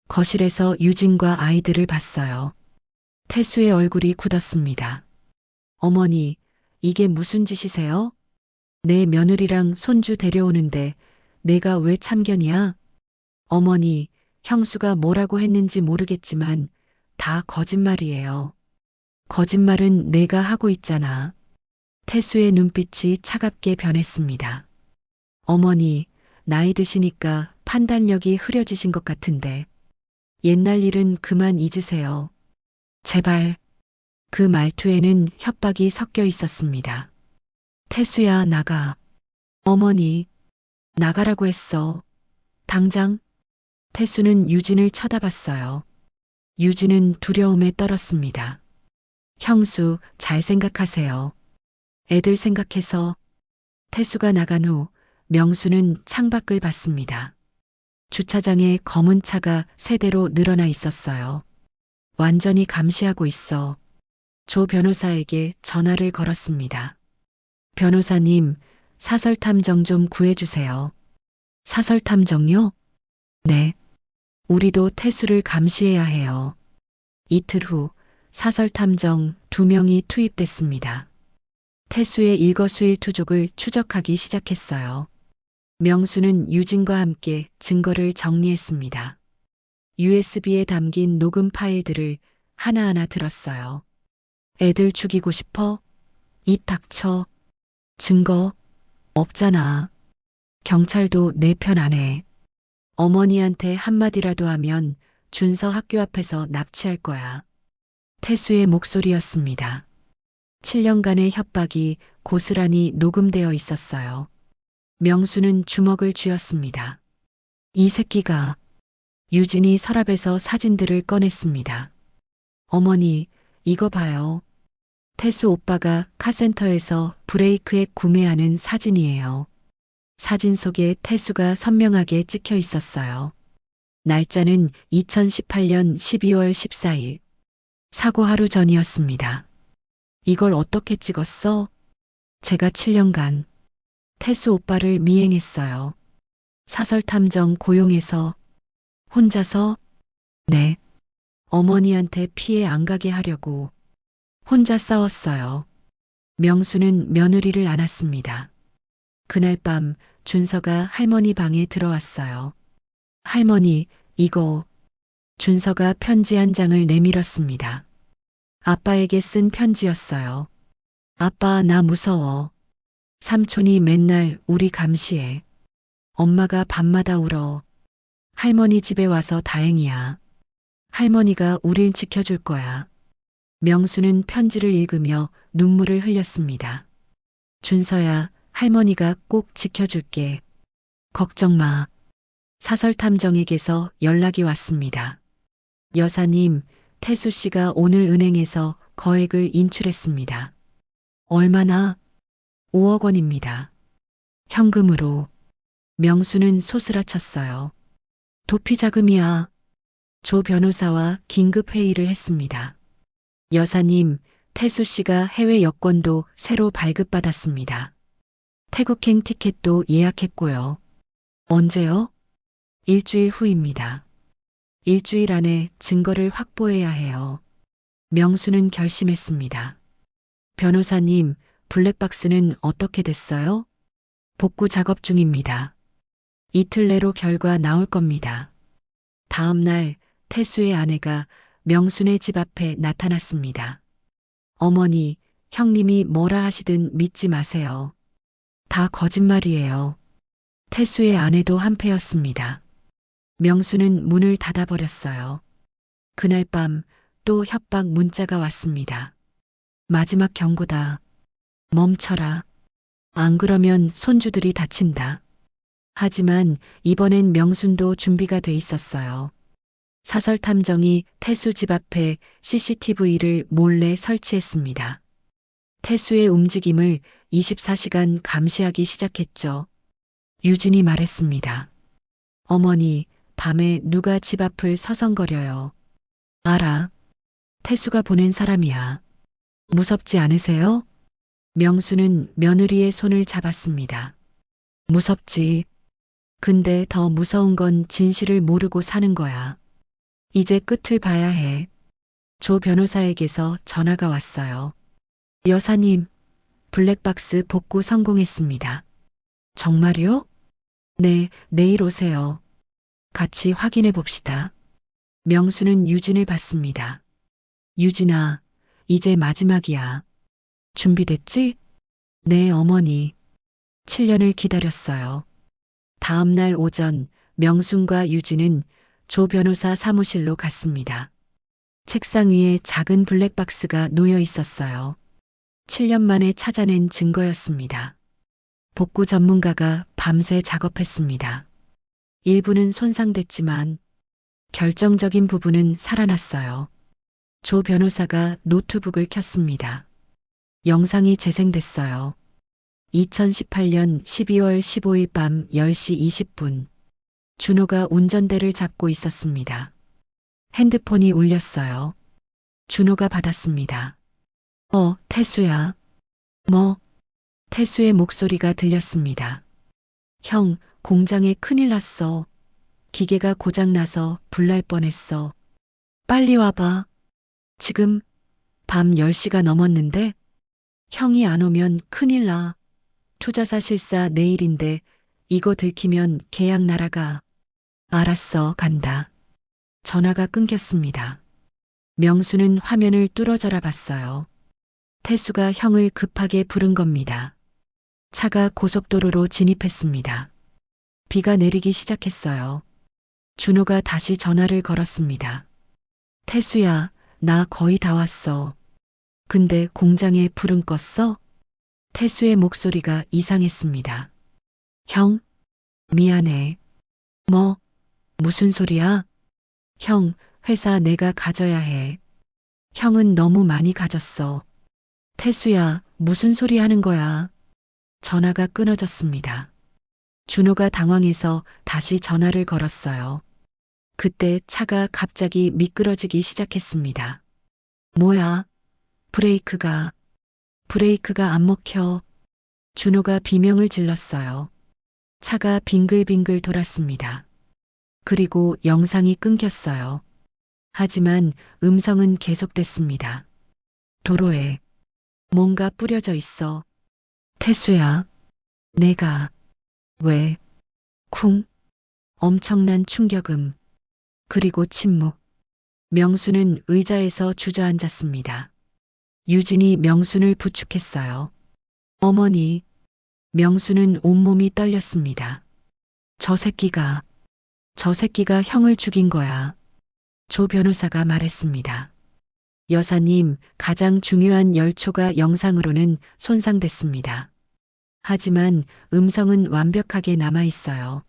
거실에서 유진과 아이들을 봤어요. 태수의 얼굴이 굳었습니다. 어머니, 이게 무슨 짓이세요? 내 며느리랑 손주 데려오는데 내가 왜 참견이야? 어머니, 형수가 뭐라고 했는지 모르겠지만 다 거짓말이에요. 거짓말은 내가 하고 있잖아. 태수의 눈빛이 차갑게 변했습니다. 어머니, 나이 드시니까 판단력이 흐려지신 것 같은데 옛날 일은 그만 잊으세요. 제발. 그 말투에는 협박이 섞여 있었습니다. 태수야, 나가. 어머니, 나가라고 했어. 당장. 태수는 유진을 쳐다봤어요. 유진은 두려움에 떨었습니다. 형수, 잘 생각하세요. 애들 생각해서. 태수가 나간 후 명수는 창밖을 봤습니다. 주차장에 검은 차가 세 대로 늘어나 있었어요. 완전히 감시하고 있어. 조 변호사에게 전화를 걸었습니다. 변호사님, 사설탐정 좀 구해주세요. 사설탐정요? 네. 우리도 태수를 감시해야 해요. 이틀 후 사설탐정 2명이 투입됐습니다. 태수의 일거수일투족을 추적하기 시작했어요. 명수는 유진과 함께 증거를 정리했습니다. USB에 담긴 녹음 파일들을 하나하나 들었어요. 애들 죽이고 싶어? 입 닥쳐. 증거 없잖아. 경찰도 내 편 안 해. 어머니한테 한마디라도 하면 준서 학교 앞에서 납치할 거야. 태수의 목소리였습니다. 7년간의 협박이 고스란히 녹음되어 있었어요. 명수는 주먹을 쥐었습니다. 이 새끼가. 유진이 서랍에서 사진들을 꺼냈습니다. 어머니, 이거 봐요. 태수 오빠가 카센터에서 브레이크에 구매하는 사진이에요. 사진 속에 태수가 선명하게 찍혀 있었어요. 날짜는 2018년 12월 14일. 사고 하루 전이었습니다. 이걸 어떻게 찍었어? 제가 7년간 태수 오빠를 미행했어요. 사설탐정 고용해서 혼자서 네. 어머니한테 피해 안 가게 하려고 혼자 싸웠어요. 명수는 며느리를 안았습니다. 그날 밤 준서가 할머니 방에 들어왔어요. 할머니, 이거 준서가 편지 한 장을 내밀었습니다. 아빠에게 쓴 편지였어요. 아빠, 나 무서워. 삼촌이 맨날 우리 감시해. 엄마가 밤마다 울어. 할머니 집에 와서 다행이야. 할머니가 우릴 지켜줄 거야. 명수는 편지를 읽으며 눈물을 흘렸습니다. 준서야, 할머니가 꼭 지켜줄게. 걱정 마. 사설탐정에게서 연락이 왔습니다. 여사님, 태수 씨가 오늘 은행에서 거액을 인출했습니다. 얼마나? 5억 원입니다. 현금으로. 명수는 소스라쳤어요. 도피 자금이야. 조 변호사와 긴급 회의를 했습니다. 여사님, 태수 씨가 해외 여권도 새로 발급받았습니다. 태국행 티켓도 예약했고요. 언제요? 일주일 후입니다. 일주일 안에 증거를 확보해야 해요. 명수는 결심했습니다. 변호사님, 블랙박스는 어떻게 됐어요? 복구 작업 중입니다. 이틀 내로 결과 나올 겁니다. 다음 날 태수의 아내가 명순의 집 앞에 나타났습니다. 어머니, 형님이 뭐라 하시든 믿지 마세요. 다 거짓말이에요. 태수의 아내도 한패였습니다. 명수는 문을 닫아버렸어요. 그날 밤 또 협박 문자가 왔습니다. 마지막 경고다. 멈춰라. 안 그러면 손주들이 다친다. 하지만 이번엔 명순도 준비가 돼 있었어요. 사설탐정이 태수 집 앞에 CCTV를 몰래 설치했습니다. 태수의 움직임을 24시간 감시하기 시작했죠. 유진이 말했습니다. 어머니, 밤에 누가 집 앞을 서성거려요. 알아. 태수가 보낸 사람이야. 무섭지 않으세요? 명수는 며느리의 손을 잡았습니다. 무섭지. 근데 더 무서운 건 진실을 모르고 사는 거야. 이제 끝을 봐야 해. 조 변호사에게서 전화가 왔어요. 여사님, 블랙박스 복구 성공했습니다. 정말요? 네, 내일 오세요. 같이 확인해 봅시다. 명수는 유진을 받습니다. 유진아, 이제 마지막이야. 준비됐지? 네, 어머니. 7년을 기다렸어요. 다음 날 오전 명순과 유진은 조 변호사 사무실로 갔습니다. 책상 위에 작은 블랙박스가 놓여 있었어요. 7년 만에 찾아낸 증거였습니다. 복구 전문가가 밤새 작업했습니다. 일부는 손상됐지만 결정적인 부분은 살아났어요. 조 변호사가 노트북을 켰습니다. 영상이 재생됐어요. 2018년 12월 15일 밤 10시 20분. 준호가 운전대를 잡고 있었습니다. 핸드폰이 울렸어요. 준호가 받았습니다. 태수야. 뭐? 태수의 목소리가 들렸습니다. 형, 공장에 큰일 났어. 기계가 고장나서 불날 뻔했어. 빨리 와봐. 지금 밤 10시가 넘었는데 형이 안 오면 큰일 나. 투자사 실사 내일인데 이거 들키면 계약 날아가. 알았어, 간다. 전화가 끊겼습니다. 명수는 화면을 뚫어져라 봤어요. 태수가 형을 급하게 부른 겁니다. 차가 고속도로로 진입했습니다. 비가 내리기 시작했어요. 준호가 다시 전화를 걸었습니다. 태수야, 나 거의 다 왔어. 근데 공장에 불은 껐어? 태수의 목소리가 이상했습니다. 형, 미안해. 뭐, 무슨 소리야? 형, 회사 내가 가져야 해. 형은 너무 많이 가졌어. 태수야, 무슨 소리 하는 거야? 전화가 끊어졌습니다. 준호가 당황해서 다시 전화를 걸었어요. 그때 차가 갑자기 미끄러지기 시작했습니다. 뭐야? 브레이크가 안 먹혀. 준호가 비명을 질렀어요. 차가 빙글빙글 돌았습니다. 그리고 영상이 끊겼어요. 하지만 음성은 계속됐습니다. 도로에 뭔가 뿌려져 있어. 태수야, 내가 왜? 쿵. 엄청난 충격음. 그리고 침묵. 명수는 의자에서 주저앉았습니다. 유진이 명순을 부축했어요. 어머니. 명수는 온몸이 떨렸습니다. 저 새끼가 형을 죽인 거야. 조 변호사가 말했습니다. 여사님, 가장 중요한 열초가 영상으로는 손상됐습니다. 하지만 음성은 완벽하게 남아 있어요.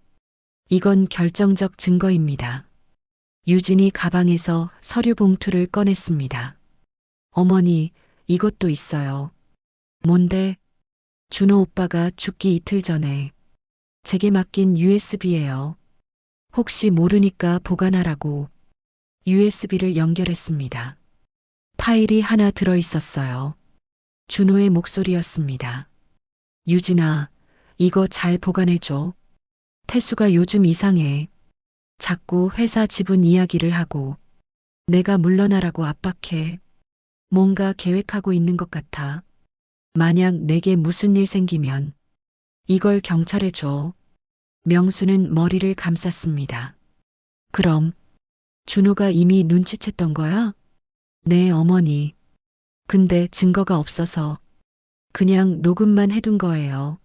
이건 결정적 증거입니다. 유진이 가방에서 서류 봉투를 꺼냈습니다. 어머니, 이것도 있어요. 뭔데? 준호 오빠가 죽기 이틀 전에 제게 맡긴 USB예요. 혹시 모르니까 보관하라고 USB를 연결했습니다. 파일이 하나 들어 있었어요. 준호의 목소리였습니다. 유진아, 이거 잘 보관해줘. 태수가 요즘 이상해. 자꾸 회사 지분 이야기를 하고 내가 물러나라고 압박해. 뭔가 계획하고 있는 것 같아. 만약 내게 무슨 일 생기면 이걸 경찰에 줘. 명수는 머리를 감쌌습니다. 그럼 준호가 이미 눈치챘던 거야? 네, 어머니. 근데 증거가 없어서 그냥 녹음만 해둔 거예요.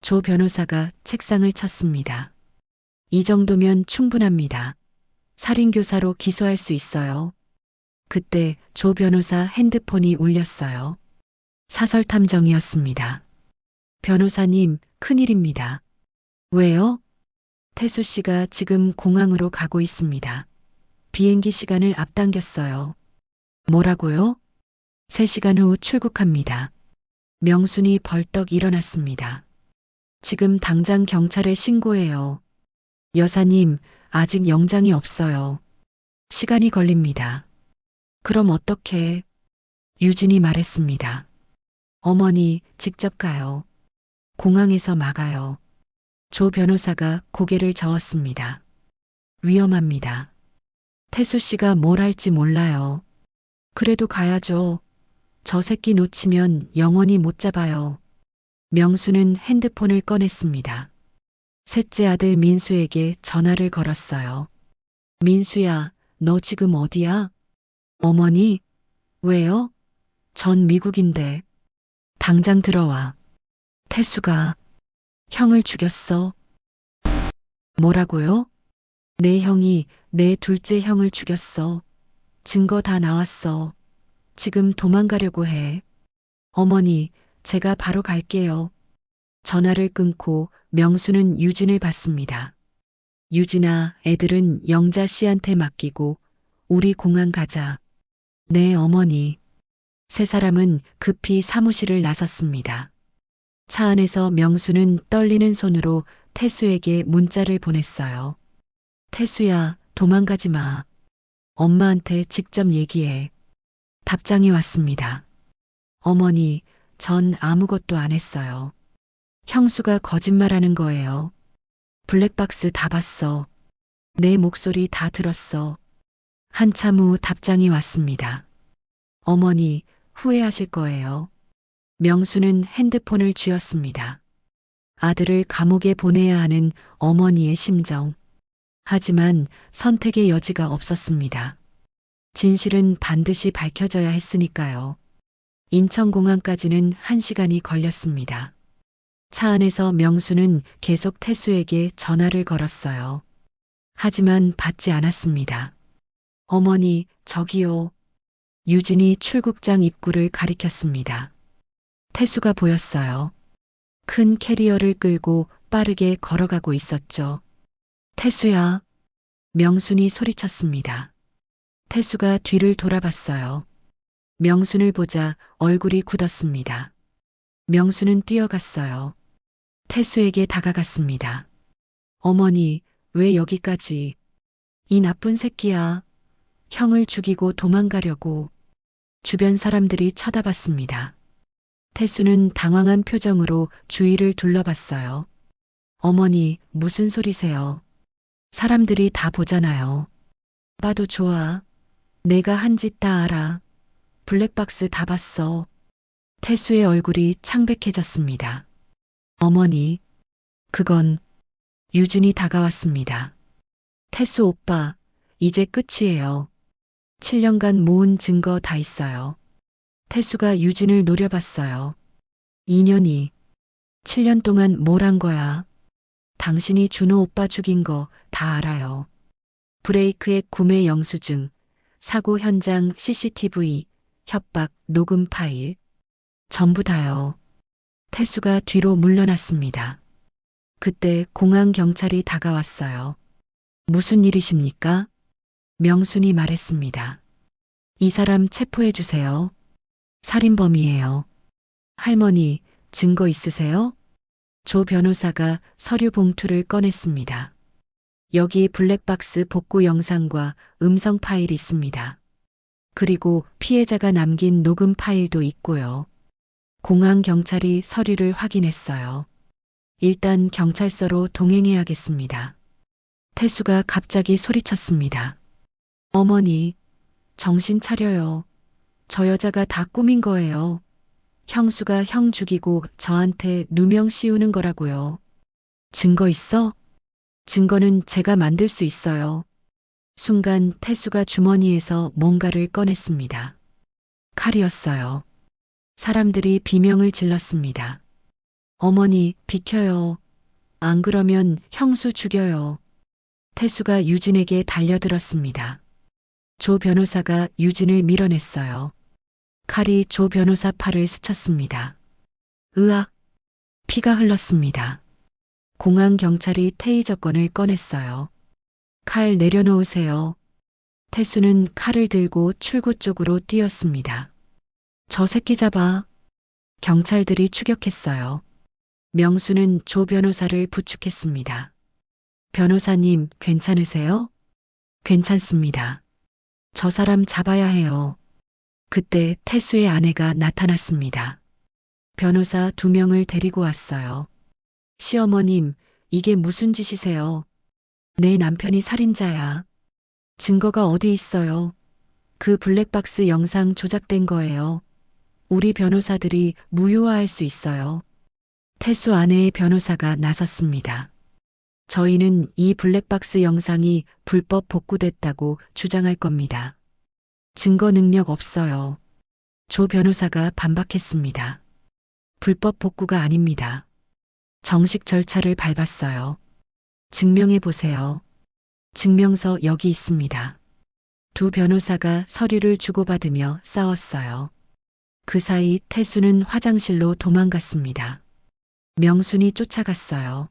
조 변호사가 책상을 쳤습니다. 이 정도면 충분합니다. 살인교사로 기소할 수 있어요. 그때 조 변호사 핸드폰이 울렸어요. 사설탐정이었습니다. 변호사님, 큰일입니다. 왜요? 태수 씨가 지금 공항으로 가고 있습니다. 비행기 시간을 앞당겼어요. 뭐라고요? 3시간 후 출국합니다. 명순이 벌떡 일어났습니다. 지금 당장 경찰에 신고해요. 여사님, 아직 영장이 없어요. 시간이 걸립니다. 그럼 어떻게? 유진이 말했습니다. 어머니, 직접 가요. 공항에서 막아요. 조 변호사가 고개를 저었습니다. 위험합니다. 태수 씨가 뭘 할지 몰라요. 그래도 가야죠. 저 새끼 놓치면 영원히 못 잡아요. 명수는 핸드폰을 꺼냈습니다. 셋째 아들 민수에게 전화를 걸었어요. 민수야, 너 지금 어디야? 어머니? 왜요? 전 미국인데. 당장 들어와. 태수가 형을 죽였어. 뭐라고요? 내 형이 내 둘째 형을 죽였어. 증거 다 나왔어. 지금 도망가려고 해. 어머니, 제가 바로 갈게요. 전화를 끊고 명수는 유진을 받습니다. 유진아, 애들은 영자 씨한테 맡기고 우리 공항 가자. 네, 어머니. 세 사람은 급히 사무실을 나섰습니다. 차 안에서 명수는 떨리는 손으로 태수에게 문자를 보냈어요. 태수야, 도망가지 마. 엄마한테 직접 얘기해. 답장이 왔습니다. 어머니, 전 아무것도 안 했어요. 형수가 거짓말하는 거예요. 블랙박스 다 봤어. 내 목소리 다 들었어. 한참 후 답장이 왔습니다. 어머니, 후회하실 거예요. 명수는 핸드폰을 쥐었습니다. 아들을 감옥에 보내야 하는 어머니의 심정. 하지만 선택의 여지가 없었습니다. 진실은 반드시 밝혀져야 했으니까요. 인천공항까지는 1시간이 걸렸습니다. 차 안에서 명수는 계속 태수에게 전화를 걸었어요. 하지만 받지 않았습니다. 어머니, 저기요. 유진이 출국장 입구를 가리켰습니다. 태수가 보였어요. 큰 캐리어를 끌고 빠르게 걸어가고 있었죠. 태수야. 명순이 소리쳤습니다. 태수가 뒤를 돌아봤어요. 명순을 보자 얼굴이 굳었습니다. 명순은 뛰어갔어요. 태수에게 다가갔습니다. 어머니, 왜 여기까지? 이 나쁜 새끼야. 형을 죽이고 도망가려고. 주변 사람들이 쳐다봤습니다. 태수는 당황한 표정으로 주위를 둘러봤어요. 어머니, 무슨 소리세요? 사람들이 다 보잖아요. 봐도 좋아. 내가 한 짓 다 알아. 블랙박스 다 봤어. 태수의 얼굴이 창백해졌습니다. 어머니, 그건 유진이 다가왔습니다. 태수 오빠, 이제 끝이에요. 7년간 모은 증거 다 있어요. 태수가 유진을 노려봤어요. 2년이, 7년 동안 뭘 한 거야? 당신이 준호 오빠 죽인 거 다 알아요. 브레이크의 구매 영수증, 사고 현장 CCTV, 협박, 녹음 파일. 전부 다요. 태수가 뒤로 물러났습니다. 그때 공항 경찰이 다가왔어요. 무슨 일이십니까? 명순이 말했습니다. 이 사람 체포해 주세요. 살인범이에요. 할머니, 증거 있으세요? 조 변호사가 서류 봉투를 꺼냈습니다. 여기 블랙박스 복구 영상과 음성 파일 있습니다. 그리고 피해자가 남긴 녹음 파일도 있고요. 공항 경찰이 서류를 확인했어요. 일단 경찰서로 동행해야겠습니다. 태수가 갑자기 소리쳤습니다. 어머니, 정신 차려요. 저 여자가 다 꾸민 거예요. 형수가 형 죽이고 저한테 누명 씌우는 거라고요. 증거 있어? 증거는 제가 만들 수 있어요. 순간 태수가 주머니에서 뭔가를 꺼냈습니다. 칼이었어요. 사람들이 비명을 질렀습니다. 어머니, 비켜요. 안 그러면 형수 죽여요. 태수가 유진에게 달려들었습니다. 조 변호사가 유진을 밀어냈어요. 칼이 조 변호사 팔을 스쳤습니다. 으악! 피가 흘렀습니다. 공항 경찰이 테이저건을 꺼냈어요. 칼 내려놓으세요. 태수는 칼을 들고 출구 쪽으로 뛰었습니다. 저 새끼 잡아. 경찰들이 추격했어요. 명수는 조 변호사를 부축했습니다. 변호사님, 괜찮으세요? 괜찮습니다. 저 사람 잡아야 해요. 그때 태수의 아내가 나타났습니다. 변호사 2명을 데리고 왔어요. 시어머님, 이게 무슨 짓이세요? 내 남편이 살인자야. 증거가 어디 있어요? 그 블랙박스 영상 조작된 거예요. 우리 변호사들이 무효화할 수 있어요. 태수 아내의 변호사가 나섰습니다. 저희는 이 블랙박스 영상이 불법 복구됐다고 주장할 겁니다. 증거 능력 없어요. 조 변호사가 반박했습니다. 불법 복구가 아닙니다. 정식 절차를 밟았어요. 증명해 보세요. 증명서 여기 있습니다. 두 변호사가 서류를 주고받으며 싸웠어요. 그 사이 태수는 화장실로 도망갔습니다. 명순이 쫓아갔어요.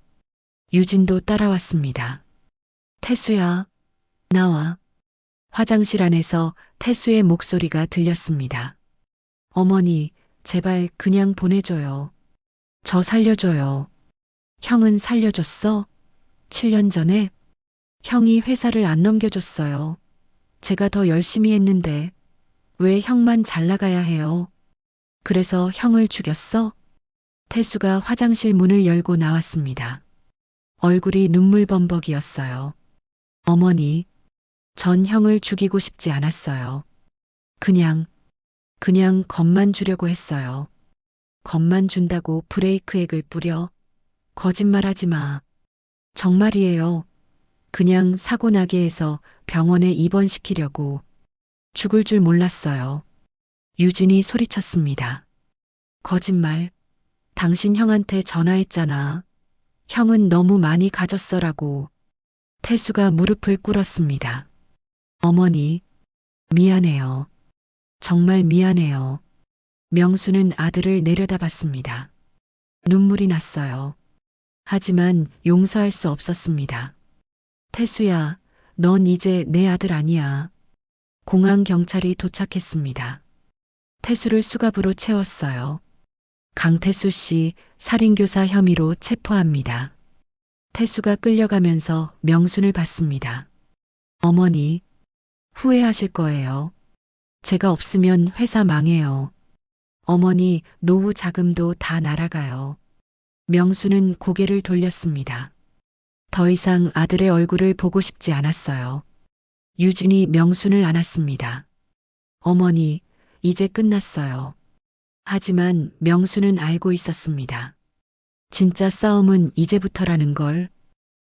유진도 따라왔습니다. 태수야, 나와. 화장실 안에서 태수의 목소리가 들렸습니다. 어머니, 제발 그냥 보내줘요. 저 살려줘요. 형은 살려줬어? 7년 전에? 형이 회사를 안 넘겨줬어요. 제가 더 열심히 했는데 왜 형만 잘 나가야 해요? 그래서 형을 죽였어? 태수가 화장실 문을 열고 나왔습니다. 얼굴이 눈물범벅이었어요. 어머니, 전 형을 죽이고 싶지 않았어요. 그냥 겁만 주려고 했어요. 겁만 준다고 브레이크액을 뿌려? 거짓말하지 마. 정말이에요. 그냥 사고 나게 해서 병원에 입원시키려고. 죽을 줄 몰랐어요. 유진이 소리쳤습니다. 거짓말. 당신 형한테 전화했잖아. 형은 너무 많이 가졌어라고. 태수가 무릎을 꿇었습니다. 어머니, 미안해요. 정말 미안해요. 명수는 아들을 내려다봤습니다. 눈물이 났어요. 하지만 용서할 수 없었습니다. 태수야, 넌 이제 내 아들 아니야. 공항 경찰이 도착했습니다. 태수를 수갑으로 채웠어요. 강태수 씨 살인교사 혐의로 체포합니다. 태수가 끌려가면서 명순을 봤습니다. 어머니, 후회하실 거예요. 제가 없으면 회사 망해요. 어머니 노후 자금도 다 날아가요. 명수는 고개를 돌렸습니다. 더 이상 아들의 얼굴을 보고 싶지 않았어요. 유진이 명순을 안았습니다. 어머니, 이제 끝났어요. 하지만 명수는 알고 있었습니다. 진짜 싸움은 이제부터라는 걸.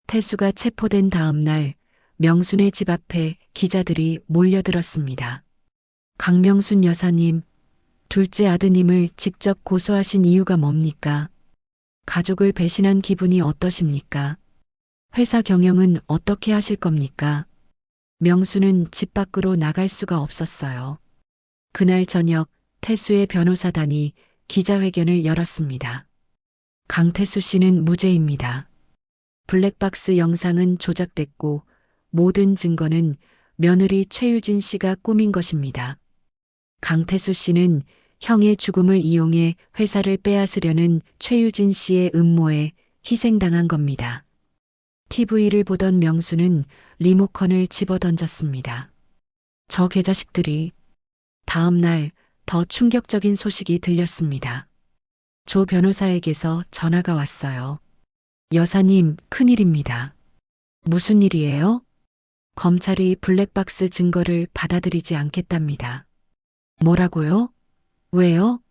태수가 체포된 다음 날 명순의 집 앞에 기자들이 몰려들었습니다. 강명순 여사님, 둘째 아드님을 직접 고소하신 이유가 뭡니까? 가족을 배신한 기분이 어떠십니까? 회사 경영은 어떻게 하실 겁니까? 명수는 집 밖으로 나갈 수가 없었어요. 그날 저녁 태수의 변호사단이 기자회견을 열었습니다. 강태수 씨는 무죄입니다. 블랙박스 영상은 조작됐고 모든 증거는 며느리 최유진 씨가 꾸민 것입니다. 강태수 씨는 형의 죽음을 이용해 회사를 빼앗으려는 최유진 씨의 음모에 희생당한 겁니다. TV를 보던 명수는 리모컨을 집어던졌습니다. 저 개자식들이. 다음 날 더 충격적인 소식이 들렸습니다. 조 변호사에게서 전화가 왔어요. 여사님, 큰일입니다. 무슨 일이에요? 검찰이 블랙박스 증거를 받아들이지 않겠답니다. 뭐라고요? 왜요?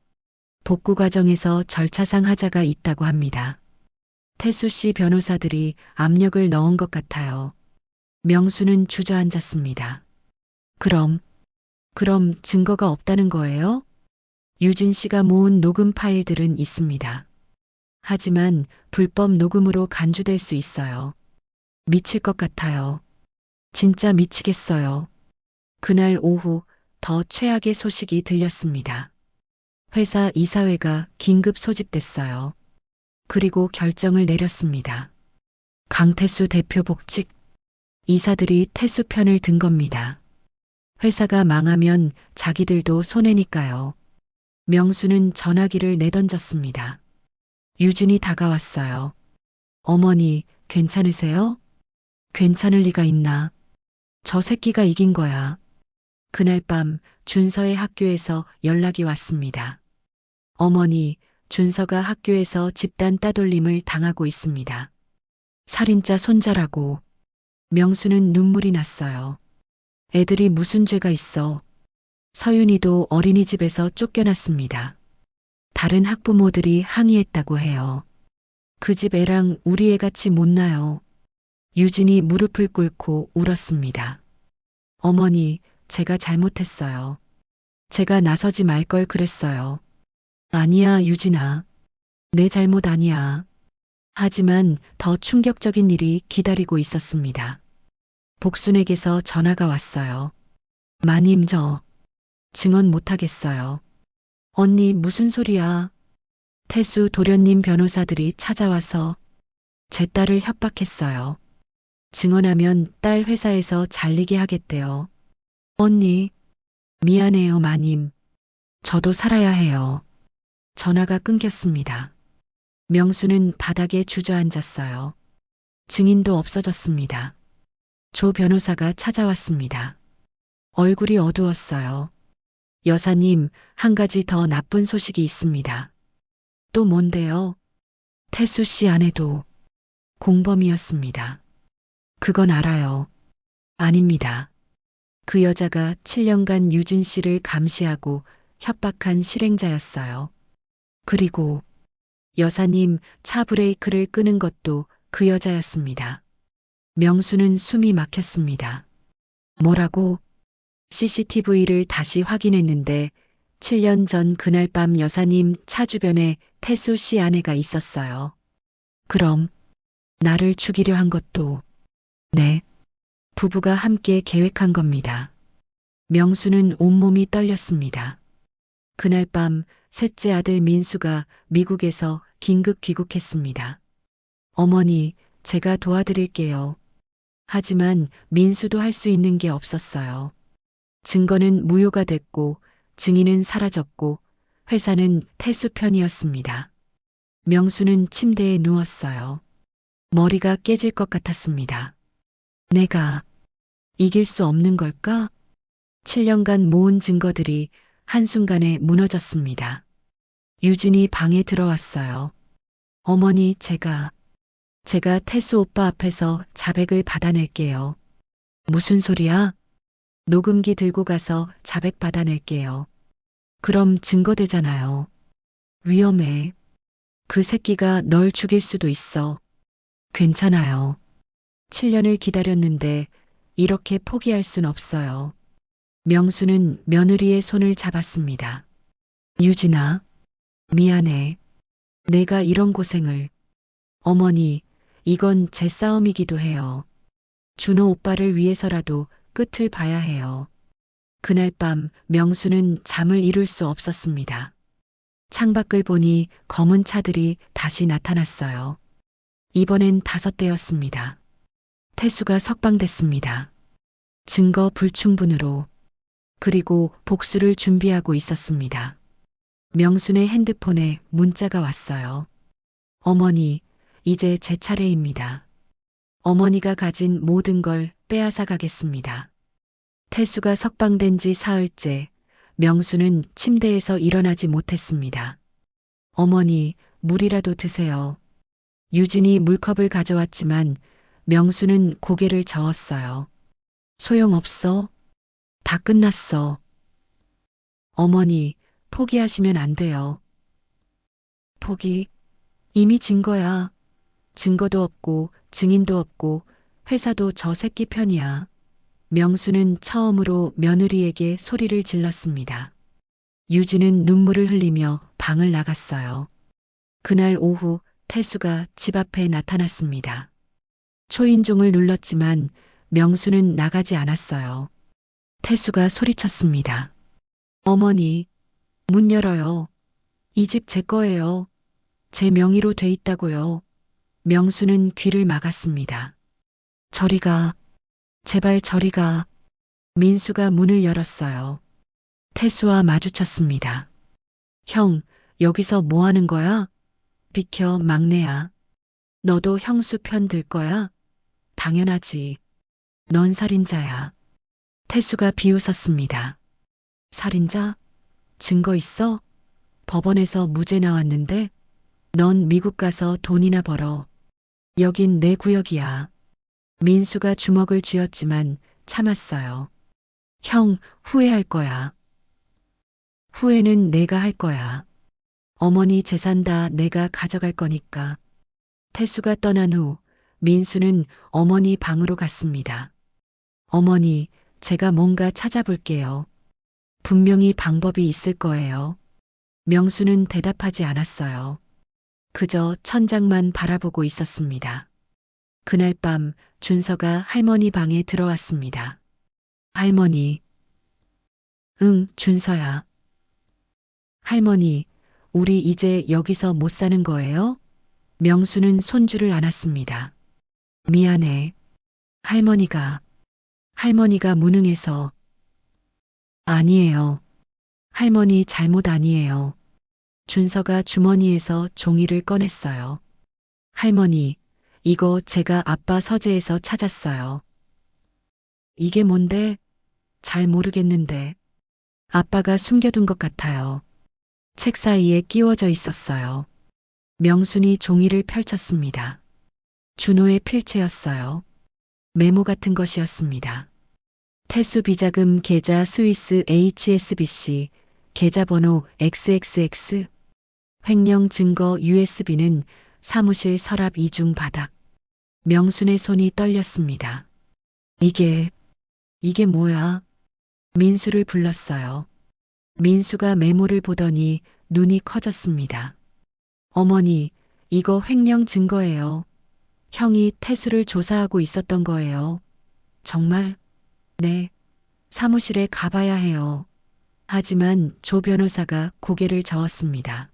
복구 과정에서 절차상 하자가 있다고 합니다. 태수 씨 변호사들이 압력을 넣은 것 같아요. 명수는 주저앉았습니다. 그럼 증거가 없다는 거예요? 유진 씨가 모은 녹음 파일들은 있습니다. 하지만 불법 녹음으로 간주될 수 있어요. 미칠 것 같아요. 진짜 미치겠어요. 그날 오후 더 최악의 소식이 들렸습니다. 회사 이사회가 긴급 소집됐어요. 그리고 결정을 내렸습니다. 강태수 대표 복직. 이사들이 태수 편을 든 겁니다. 회사가 망하면 자기들도 손해니까요. 명수는 전화기를 내던졌습니다. 유진이 다가왔어요. 어머니, 괜찮으세요? 괜찮을 리가 있나? 저 새끼가 이긴 거야. 그날 밤 준서의 학교에서 연락이 왔습니다. 어머니, 준서가 학교에서 집단 따돌림을 당하고 있습니다. 살인자 손자라고. 명수는 눈물이 났어요. 애들이 무슨 죄가 있어. 서윤이도 어린이집에서 쫓겨났습니다. 다른 학부모들이 항의했다고 해요. 그 집 애랑 우리 애 같이 못나요. 유진이 무릎을 꿇고 울었습니다. 어머니, 제가 잘못했어요. 제가 나서지 말 걸 그랬어요. 아니야, 유진아. 내 잘못 아니야. 하지만 더 충격적인 일이 기다리고 있었습니다. 복순에게서 전화가 왔어요. 마님, 저 증언 못하겠어요. 언니, 무슨 소리야. 태수 도련님 변호사들이 찾아와서 제 딸을 협박했어요. 증언하면 딸 회사에서 잘리게 하겠대요. 언니, 미안해요, 마님. 저도 살아야 해요. 전화가 끊겼습니다. 명수는 바닥에 주저앉았어요. 증인도 없어졌습니다. 조 변호사가 찾아왔습니다. 얼굴이 어두웠어요. 여사님, 한 가지 더 나쁜 소식이 있습니다. 또 뭔데요? 태수 씨 아내도 공범이었습니다. 그건 알아요. 아닙니다. 그 여자가 7년간 유진 씨를 감시하고 협박한 실행자였어요. 그리고 여사님, 차 브레이크를 끄는 것도 그 여자였습니다. 명수는 숨이 막혔습니다. 뭐라고? CCTV를 다시 확인했는데 7년 전 그날 밤 여사님 차 주변에 태수 씨 아내가 있었어요. 그럼 나를 죽이려 한 것도. 네. 부부가 함께 계획한 겁니다. 명수는 온몸이 떨렸습니다. 그날 밤 셋째 아들 민수가 미국에서 긴급 귀국했습니다. 어머니, 제가 도와드릴게요. 하지만 민수도 할 수 있는 게 없었어요. 증거는 무효가 됐고 증인은 사라졌고 회사는 태수 편이었습니다. 명수는 침대에 누웠어요. 머리가 깨질 것 같았습니다. 내가 이길 수 없는 걸까? 7년간 모은 증거들이 한순간에 무너졌습니다. 유진이 방에 들어왔어요. 어머니, 제가 태수 오빠 앞에서 자백을 받아낼게요. 무슨 소리야? 녹음기 들고 가서 자백 받아낼게요. 그럼 증거되잖아요. 위험해. 그 새끼가 널 죽일 수도 있어. 괜찮아요. 7년을 기다렸는데 이렇게 포기할 순 없어요. 명수는 며느리의 손을 잡았습니다. 유진아, 미안해. 내가 이런 고생을. 어머니, 이건 제 싸움이기도 해요. 준호 오빠를 위해서라도 끝을 봐야 해요. 그날 밤 명수는 잠을 이룰 수 없었습니다. 창밖을 보니 검은 차들이 다시 나타났어요. 이번엔 5대였습니다. 태수가 석방됐습니다. 증거 불충분으로. 그리고 복수를 준비하고 있었습니다. 명순의 핸드폰에 문자가 왔어요. 어머니, 이제 제 차례입니다. 어머니가 가진 모든 걸 빼앗아 가겠습니다. 태수가 석방된 지 사흘째, 명수는 침대에서 일어나지 못했습니다. 어머니, 물이라도 드세요. 유진이 물컵을 가져왔지만 명수는 고개를 저었어요. 소용없어. 다 끝났어. 어머니, 포기하시면 안 돼요. 포기? 이미 진 거야. 증거도 없고 증인도 없고 회사도 저 새끼 편이야. 명수는 처음으로 며느리에게 소리를 질렀습니다. 유진은 눈물을 흘리며 방을 나갔어요. 그날 오후 태수가 집 앞에 나타났습니다. 초인종을 눌렀지만 명수는 나가지 않았어요. 태수가 소리쳤습니다. 어머니, 문 열어요. 이 집 제 거예요. 제 명의로 돼 있다고요. 명수는 귀를 막았습니다. 저리 가. 제발 저리 가. 민수가 문을 열었어요. 태수와 마주쳤습니다. 형, 여기서 뭐 하는 거야? 비켜, 막내야. 너도 형수 편 들 거야? 당연하지. 넌 살인자야. 태수가 비웃었습니다. 살인자? 증거 있어? 법원에서 무죄 나왔는데? 넌 미국 가서 돈이나 벌어. 여긴 내 구역이야. 민수가 주먹을 쥐었지만 참았어요. 형, 후회할 거야. 후회는 내가 할 거야. 어머니 재산 다 내가 가져갈 거니까. 태수가 떠난 후 민수는 어머니 방으로 갔습니다. 어머니, 제가 뭔가 찾아볼게요. 분명히 방법이 있을 거예요. 명수는 대답하지 않았어요. 그저 천장만 바라보고 있었습니다. 그날 밤 준서가 할머니 방에 들어왔습니다. 할머니. 응, 준서야. 할머니, 우리 이제 여기서 못 사는 거예요? 명수는 손주를 안았습니다. 미안해. 할머니가 무능해서. 아니에요. 할머니 잘못 아니에요. 준서가 주머니에서 종이를 꺼냈어요. 할머니, 이거 제가 아빠 서재에서 찾았어요. 이게 뭔데? 잘 모르겠는데. 아빠가 숨겨둔 것 같아요. 책 사이에 끼워져 있었어요. 명순이 종이를 펼쳤습니다. 준호의 필체였어요. 메모 같은 것이었습니다. 태수 비자금 계좌 스위스 HSBC 계좌번호 XXX 횡령 증거 USB는 사무실 서랍 이중 바닥. 명순의 손이 떨렸습니다. 이게 뭐야? 민수를 불렀어요. 민수가 메모를 보더니 눈이 커졌습니다. 어머니, 이거 횡령 증거예요. 형이 태수를 조사하고 있었던 거예요. 정말? 네. 사무실에 가봐야 해요. 하지만 조 변호사가 고개를 저었습니다.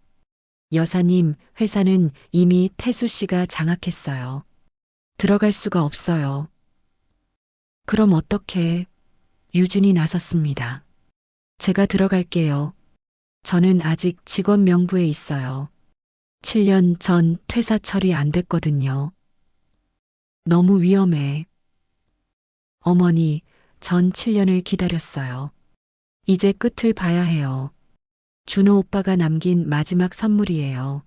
여사님, 회사는 이미 태수 씨가 장악했어요. 들어갈 수가 없어요. 그럼 어떻게? 유진이 나섰습니다. 제가 들어갈게요. 저는 아직 직원 명부에 있어요. 7년 전 퇴사 처리 안 됐거든요. 너무 위험해. 어머니, 전 7년을 기다렸어요. 이제 끝을 봐야 해요. 준호 오빠가 남긴 마지막 선물이에요.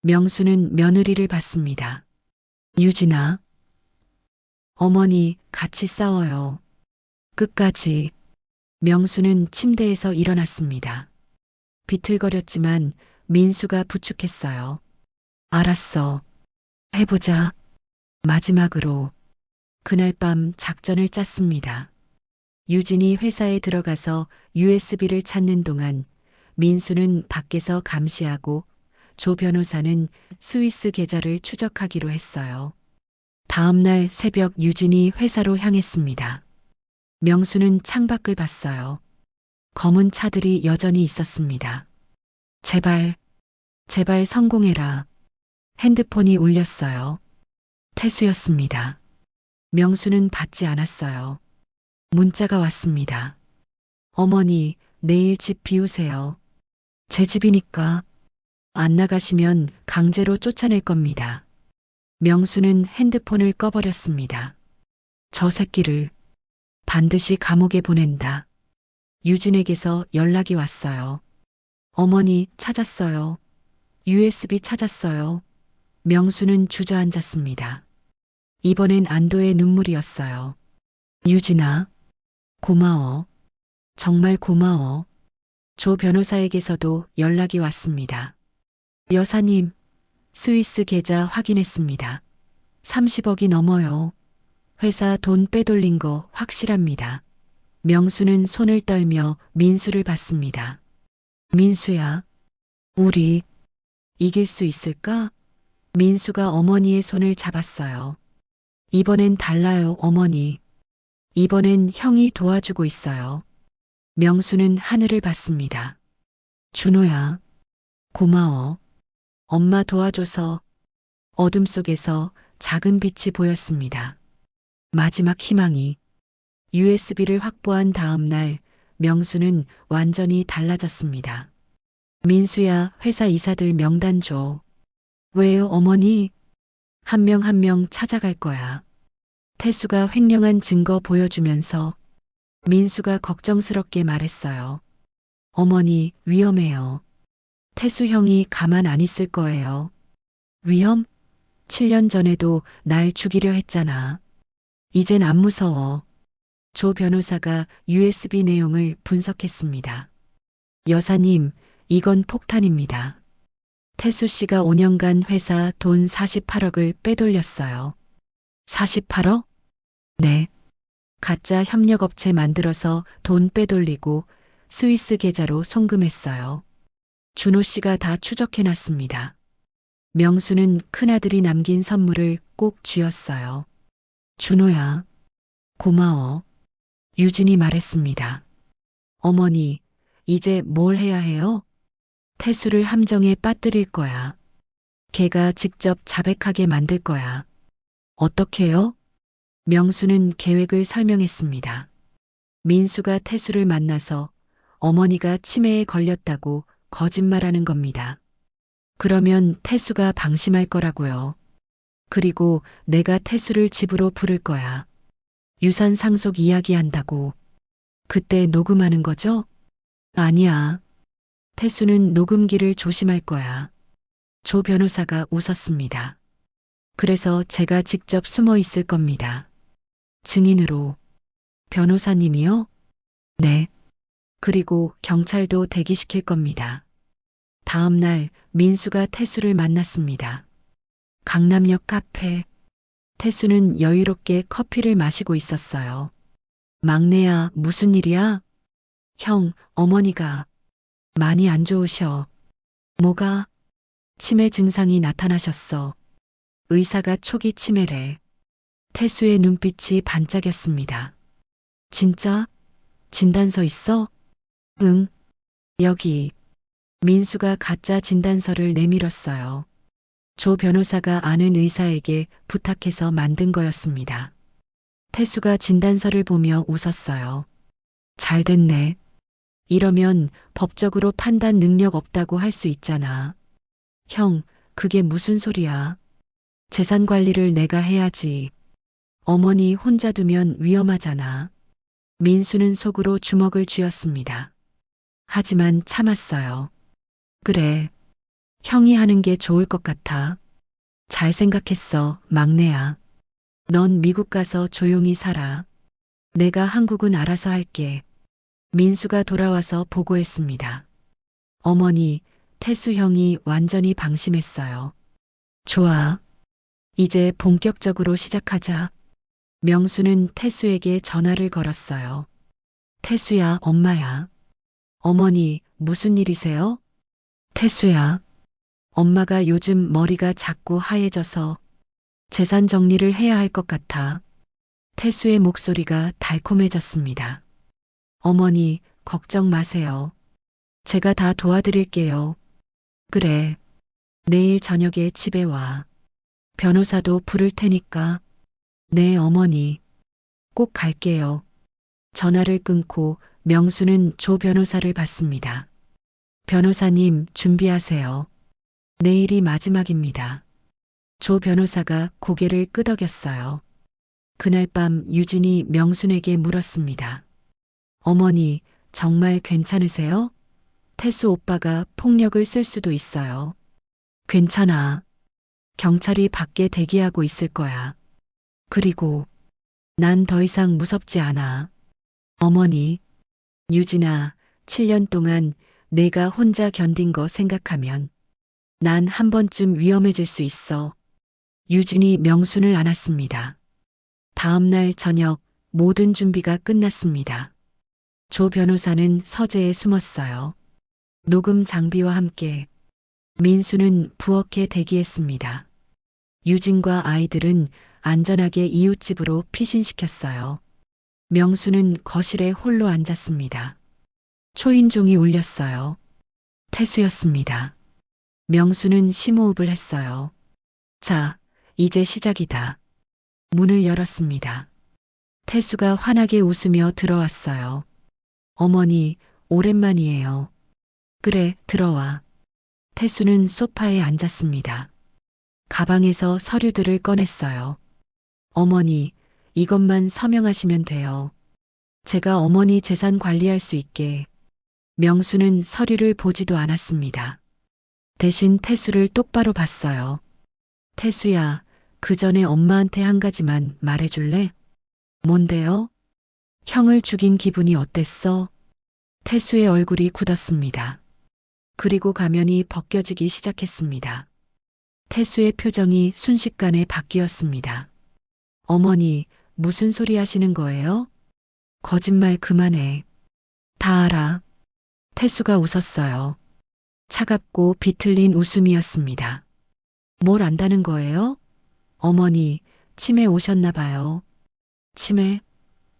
명수는 며느리를 받습니다. 유진아. 어머니, 같이 싸워요. 끝까지. 명수는 침대에서 일어났습니다. 비틀거렸지만 민수가 부축했어요. 알았어. 해보자. 마지막으로. 그날 밤 작전을 짰습니다. 유진이 회사에 들어가서 USB를 찾는 동안 민수는 밖에서 감시하고 조 변호사는 스위스 계좌를 추적하기로 했어요. 다음 날 새벽 유진이 회사로 향했습니다. 명수는 창밖을 봤어요. 검은 차들이 여전히 있었습니다. 제발, 제발 성공해라. 핸드폰이 울렸어요. 태수였습니다. 명수는 받지 않았어요. 문자가 왔습니다. 어머니, 내일 집 비우세요. 제 집이니까. 안 나가시면 강제로 쫓아낼 겁니다. 명수는 핸드폰을 꺼버렸습니다. 저 새끼를 반드시 감옥에 보낸다. 유진에게서 연락이 왔어요. 어머니, 찾았어요. USB 찾았어요. 명수는 주저앉았습니다. 이번엔 안도의 눈물이었어요. 유진아, 고마워. 정말 고마워. 조 변호사에게서도 연락이 왔습니다. 여사님, 스위스 계좌 확인했습니다. 30억이 넘어요. 회사 돈 빼돌린 거 확실합니다. 명수는 손을 떨며 민수를 봤습니다. 민수야, 우리 이길 수 있을까? 민수가 어머니의 손을 잡았어요. 이번엔 달라요, 어머니. 이번엔 형이 도와주고 있어요. 명수는 하늘을 봤습니다. 준호야, 고마워. 엄마 도와줘서. 어둠 속에서 작은 빛이 보였습니다. 마지막 희망이. USB를 확보한 다음 날 명수는 완전히 달라졌습니다. 민수야, 회사 이사들 명단 줘. 왜요, 어머니? 한 명 한 명 찾아갈 거야. 태수가 횡령한 증거 보여주면서 민수가 걱정스럽게 말했어요. 어머니, 위험해요. 태수 형이 가만 안 있을 거예요. 위험? 7년 전에도 날 죽이려 했잖아. 이젠 안 무서워. 조 변호사가 USB 내용을 분석했습니다. 여사님, 이건 폭탄입니다. 태수 씨가 5년간 회사 돈 48억을 빼돌렸어요. 48억? 네. 가짜 협력업체 만들어서 돈 빼돌리고 스위스 계좌로 송금했어요. 준호 씨가 다 추적해놨습니다. 명수는 큰아들이 남긴 선물을 꼭 쥐었어요. 준호야, 고마워. 유진이 말했습니다. 어머니, 이제 뭘 해야 해요? 태수를 함정에 빠뜨릴 거야. 걔가 직접 자백하게 만들 거야. 어떻게요? 명수는 계획을 설명했습니다. 민수가 태수를 만나서 어머니가 치매에 걸렸다고 거짓말하는 겁니다. 그러면 태수가 방심할 거라고요. 그리고 내가 태수를 집으로 부를 거야. 유산 상속 이야기한다고. 그때 녹음하는 거죠? 아니야. 태수는 녹음기를 조심할 거야. 조 변호사가 웃었습니다. 그래서 제가 직접 숨어 있을 겁니다. 증인으로. 변호사님이요? 네. 그리고 경찰도 대기시킬 겁니다. 다음 날 민수가 태수를 만났습니다. 강남역 카페. 태수는 여유롭게 커피를 마시고 있었어요. 막내야, 무슨 일이야? 형, 어머니가 많이 안 좋으셔. 뭐가? 치매 증상이 나타나셨어. 의사가 초기 치매래. 태수의 눈빛이 반짝였습니다. 진짜? 진단서 있어? 응. 여기. 민수가 가짜 진단서를 내밀었어요. 조 변호사가 아는 의사에게 부탁해서 만든 거였습니다. 태수가 진단서를 보며 웃었어요. 잘 됐네. 이러면 법적으로 판단 능력 없다고 할 수 있잖아. 형, 그게 무슨 소리야? 재산 관리를 내가 해야지. 어머니 혼자 두면 위험하잖아. 민수는 속으로 주먹을 쥐었습니다. 하지만 참았어요. 그래. 형이 하는 게 좋을 것 같아. 잘 생각했어, 막내야. 넌 미국 가서 조용히 살아. 내가 한국은 알아서 할게. 민수가 돌아와서 보고했습니다. 어머니, 태수 형이 완전히 방심했어요. 좋아. 이제 본격적으로 시작하자. 명수는 태수에게 전화를 걸었어요. 태수야, 엄마야. 어머니, 무슨 일이세요? 태수야. 엄마가 요즘 머리가 자꾸 하얘져서 재산 정리를 해야 할 것 같아. 태수의 목소리가 달콤해졌습니다. 어머니, 걱정 마세요. 제가 다 도와드릴게요. 그래. 내일 저녁에 집에 와. 변호사도 부를 테니까. 네, 어머니. 꼭 갈게요. 전화를 끊고 명수는 조 변호사를 받습니다. 변호사님, 준비하세요. 내일이 마지막입니다. 조 변호사가 고개를 끄덕였어요. 그날 밤 유진이 명순에게 물었습니다. 어머니, 정말 괜찮으세요? 태수 오빠가 폭력을 쓸 수도 있어요. 괜찮아. 경찰이 밖에 대기하고 있을 거야. 그리고 난 더 이상 무섭지 않아. 어머니, 유진아, 7년 동안 내가 혼자 견딘 거 생각하면 난 한 번쯤 위험해질 수 있어. 유진이 명순을 안았습니다. 다음 날 저녁 모든 준비가 끝났습니다. 조 변호사는 서재에 숨었어요. 녹음 장비와 함께 민수는 부엌에 대기했습니다. 유진과 아이들은 안전하게 이웃집으로 피신시켰어요. 명수는 거실에 홀로 앉았습니다. 초인종이 울렸어요. 태수였습니다. 명수는 심호흡을 했어요. 자, 이제 시작이다. 문을 열었습니다. 태수가 환하게 웃으며 들어왔어요. 어머니, 오랜만이에요. 그래, 들어와. 태수는 소파에 앉았습니다. 가방에서 서류들을 꺼냈어요. 어머니, 이것만 서명하시면 돼요. 제가 어머니 재산 관리할 수 있게. 명수는 서류를 보지도 않았습니다. 대신 태수를 똑바로 봤어요. 태수야, 그 전에 엄마한테 한 가지만 말해줄래? 뭔데요? 형을 죽인 기분이 어땠어? 태수의 얼굴이 굳었습니다. 그리고 가면이 벗겨지기 시작했습니다. 태수의 표정이 순식간에 바뀌었습니다. 어머니, 무슨 소리 하시는 거예요? 거짓말 그만해. 다 알아. 태수가 웃었어요. 차갑고 비틀린 웃음이었습니다. 뭘 안다는 거예요? 어머니, 치매 오셨나 봐요. 치매?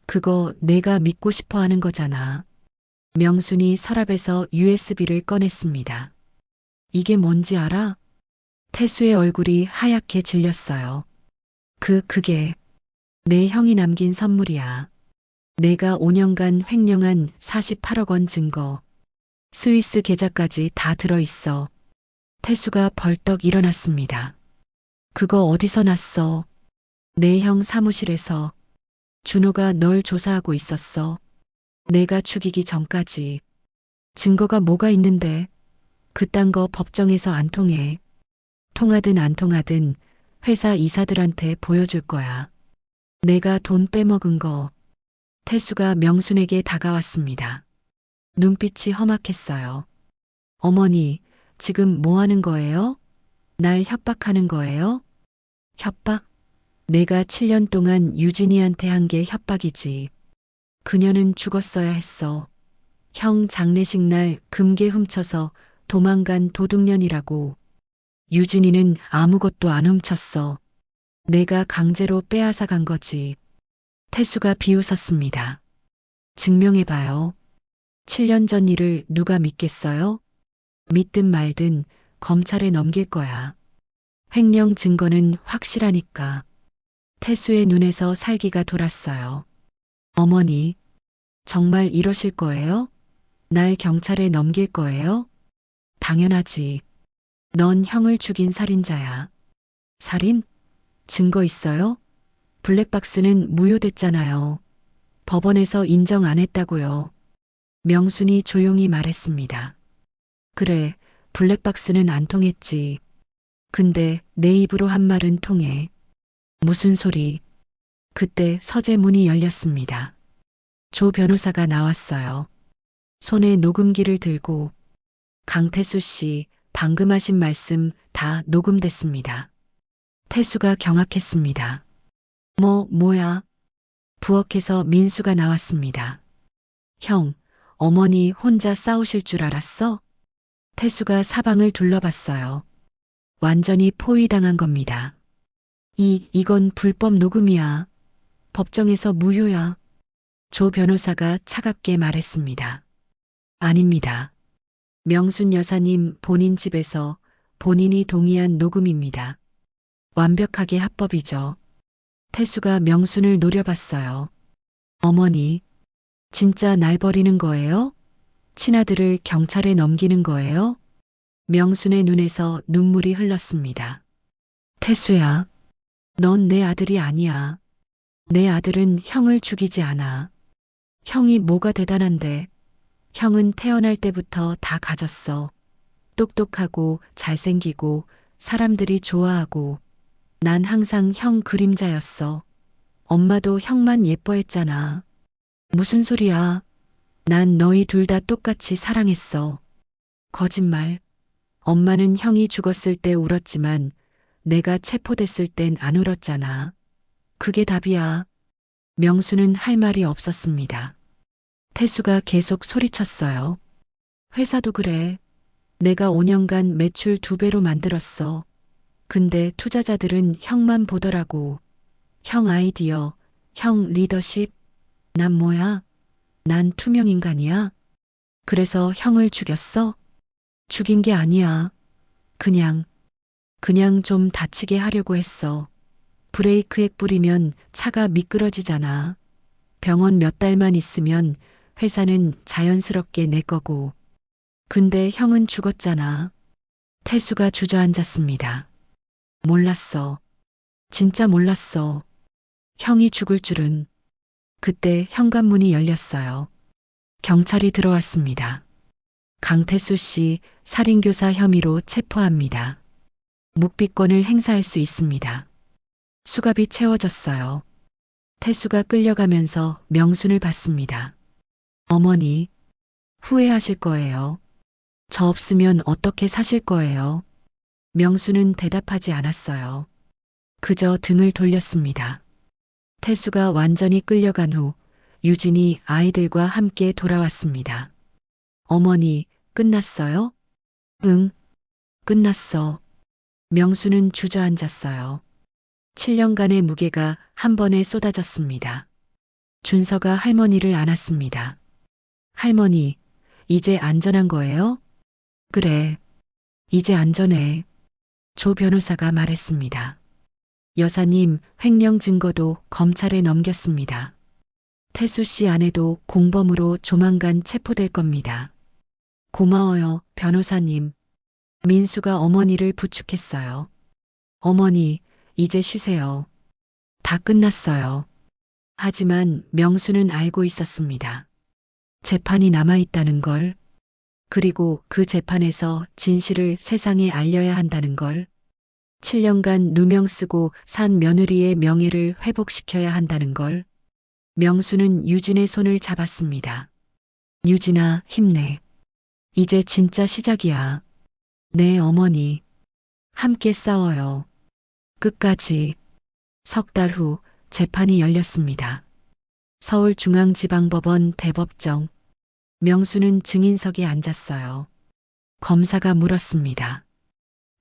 그거 내가 믿고 싶어 하는 거잖아. 명순이 서랍에서 USB를 꺼냈습니다. 이게 뭔지 알아? 태수의 얼굴이 하얗게 질렸어요. 그게 내 형이 남긴 선물이야. 내가 5년간 횡령한 48억 원 증거. 스위스 계좌까지 다 들어있어. 태수가 벌떡 일어났습니다. 그거 어디서 났어? 내 형 사무실에서. 준호가 널 조사하고 있었어. 내가 죽이기 전까지. 증거가 뭐가 있는데? 그딴 거 법정에서 안 통해. 통하든 안 통하든 회사 이사들한테 보여줄 거야. 내가 돈 빼먹은 거. 태수가 명순에게 다가왔습니다. 눈빛이 험악했어요. 어머니, 지금 뭐 하는 거예요? 날 협박하는 거예요? 협박? 내가 7년 동안 유진이한테 한 게 협박이지. 그녀는 죽었어야 했어. 형 장례식 날 금괴 훔쳐서 도망간 도둑년이라고. 유진이는 아무것도 안 훔쳤어. 내가 강제로 빼앗아 간 거지. 태수가 비웃었습니다. 증명해봐요. 7년 전 일을 누가 믿겠어요? 믿든 말든 검찰에 넘길 거야. 횡령 증거는 확실하니까. 태수의 눈에서 살기가 돌았어요. 어머니, 정말 이러실 거예요? 날 경찰에 넘길 거예요? 당연하지. 넌 형을 죽인 살인자야. 살인? 증거 있어요? 블랙박스는 무효됐잖아요. 법원에서 인정 안 했다고요. 명순이 조용히 말했습니다. 그래, 블랙박스는 안 통했지. 근데 내 입으로 한 말은 통해. 무슨 소리? 그때 서재 문이 열렸습니다. 조 변호사가 나왔어요. 손에 녹음기를 들고 강태수 씨, 방금 하신 말씀 다 녹음됐습니다. 태수가 경악했습니다. 뭐야? 부엌에서 민수가 나왔습니다. 형, 어머니 혼자 싸우실 줄 알았어? 태수가 사방을 둘러봤어요. 완전히 포위당한 겁니다. 이건 불법 녹음이야. 법정에서 무효야. 조 변호사가 차갑게 말했습니다. 아닙니다. 명순 여사님 본인 집에서 본인이 동의한 녹음입니다. 완벽하게 합법이죠. 태수가 명순을 노려봤어요. 어머니, 진짜 날 버리는 거예요? 친아들을 경찰에 넘기는 거예요? 명순의 눈에서 눈물이 흘렀습니다. 태수야, 넌 내 아들이 아니야. 내 아들은 형을 죽이지 않아. 형이 뭐가 대단한데. 형은 태어날 때부터 다 가졌어. 똑똑하고 잘생기고 사람들이 좋아하고 난 항상 형 그림자였어. 엄마도 형만 예뻐했잖아. 무슨 소리야. 난 너희 둘 다 똑같이 사랑했어. 거짓말. 엄마는 형이 죽었을 때 울었지만 내가 체포됐을 땐 안 울었잖아. 그게 답이야. 명수는 할 말이 없었습니다. 태수가 계속 소리쳤어요. 회사도 그래. 내가 5년간 매출 2배로 만들었어. 근데 투자자들은 형만 보더라고. 형 아이디어, 형 리더십. 난 뭐야? 난 투명인간이야? 그래서 형을 죽였어? 죽인 게 아니야. 그냥 좀 다치게 하려고 했어. 브레이크액 뿌리면 차가 미끄러지잖아. 병원 몇 달만 있으면 회사는 자연스럽게 내 거고. 근데 형은 죽었잖아. 태수가 주저앉았습니다. 몰랐어. 진짜 몰랐어. 형이 죽을 줄은. 그때 현관문이 열렸어요. 경찰이 들어왔습니다. 강태수 씨 살인교사 혐의로 체포합니다. 묵비권을 행사할 수 있습니다. 수갑이 채워졌어요. 태수가 끌려가면서 명순을 봤습니다. 어머니, 후회하실 거예요. 저 없으면 어떻게 사실 거예요? 명순은 대답하지 않았어요. 그저 등을 돌렸습니다. 태수가 완전히 끌려간 후 유진이 아이들과 함께 돌아왔습니다. 어머니, 끝났어요? 응, 끝났어. 명수는 주저앉았어요. 7년간의 무게가 한 번에 쏟아졌습니다. 준서가 할머니를 안았습니다. 할머니, 이제 안전한 거예요? 그래, 이제 안전해. 조 변호사가 말했습니다. 여사님, 횡령 증거도 검찰에 넘겼습니다. 태수 씨 아내도 공범으로 조만간 체포될 겁니다. 고마워요, 변호사님. 민수가 어머니를 부축했어요. 어머니, 이제 쉬세요. 다 끝났어요. 하지만 명수는 알고 있었습니다. 재판이 남아있다는 걸, 그리고 그 재판에서 진실을 세상에 알려야 한다는 걸, 7년간 누명 쓰고 산 며느리의 명예를 회복시켜야 한다는 걸, 명수는 유진의 손을 잡았습니다. 유진아, 힘내. 이제 진짜 시작이야. 네, 어머니. 함께 싸워요. 끝까지. 석 달 후 재판이 열렸습니다. 서울중앙지방법원 대법정. 명수는 증인석에 앉았어요. 검사가 물었습니다.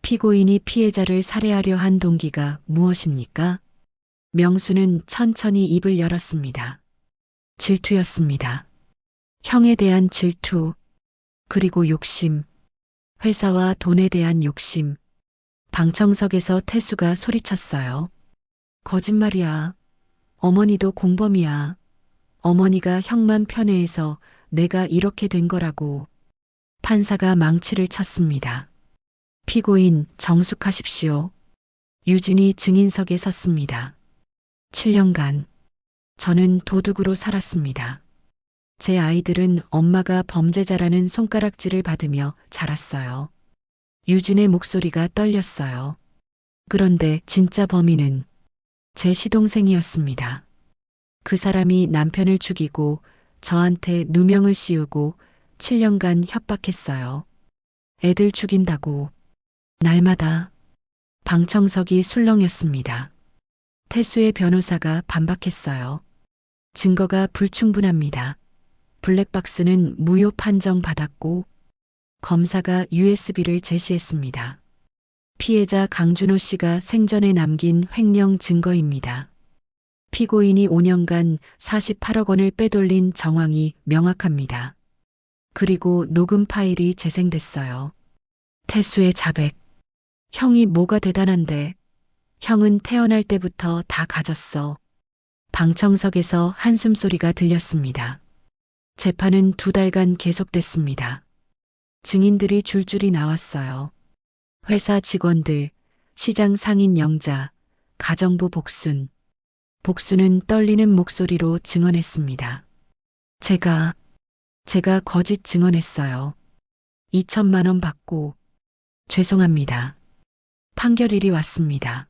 피고인이 피해자를 살해하려 한 동기가 무엇입니까? 명수는 천천히 입을 열었습니다. 질투였습니다. 형에 대한 질투, 그리고 욕심, 회사와 돈에 대한 욕심. 방청석에서 태수가 소리쳤어요. 거짓말이야. 어머니도 공범이야. 어머니가 형만 편애해서 내가 이렇게 된 거라고. 판사가 망치를 쳤습니다. 피고인 정숙하십시오. 유진이 증인석에 섰습니다. 7년간 저는 도둑으로 살았습니다. 제 아이들은 엄마가 범죄자라는 손가락질을 받으며 자랐어요. 유진의 목소리가 떨렸어요. 그런데 진짜 범인은 제 시동생이었습니다. 그 사람이 남편을 죽이고 저한테 누명을 씌우고 7년간 협박했어요. 애들 죽인다고. 날마다. 방청석이 술렁였습니다. 태수의 변호사가 반박했어요. 증거가 불충분합니다. 블랙박스는 무효 판정 받았고 검사가 USB를 제시했습니다. 피해자 강준호 씨가 생전에 남긴 횡령 증거입니다. 피고인이 5년간 48억 원을 빼돌린 정황이 명확합니다. 그리고 녹음 파일이 재생됐어요. 태수의 자백. 형이 뭐가 대단한데. 형은 태어날 때부터 다 가졌어. 방청석에서 한숨 소리가 들렸습니다. 재판은 2달간 계속됐습니다. 증인들이 줄줄이 나왔어요. 회사 직원들, 시장 상인 영자, 가정부 복순. 복순은 떨리는 목소리로 증언했습니다. 제가 거짓 증언했어요. 2천만 원 받고. 죄송합니다. 판결일이 왔습니다.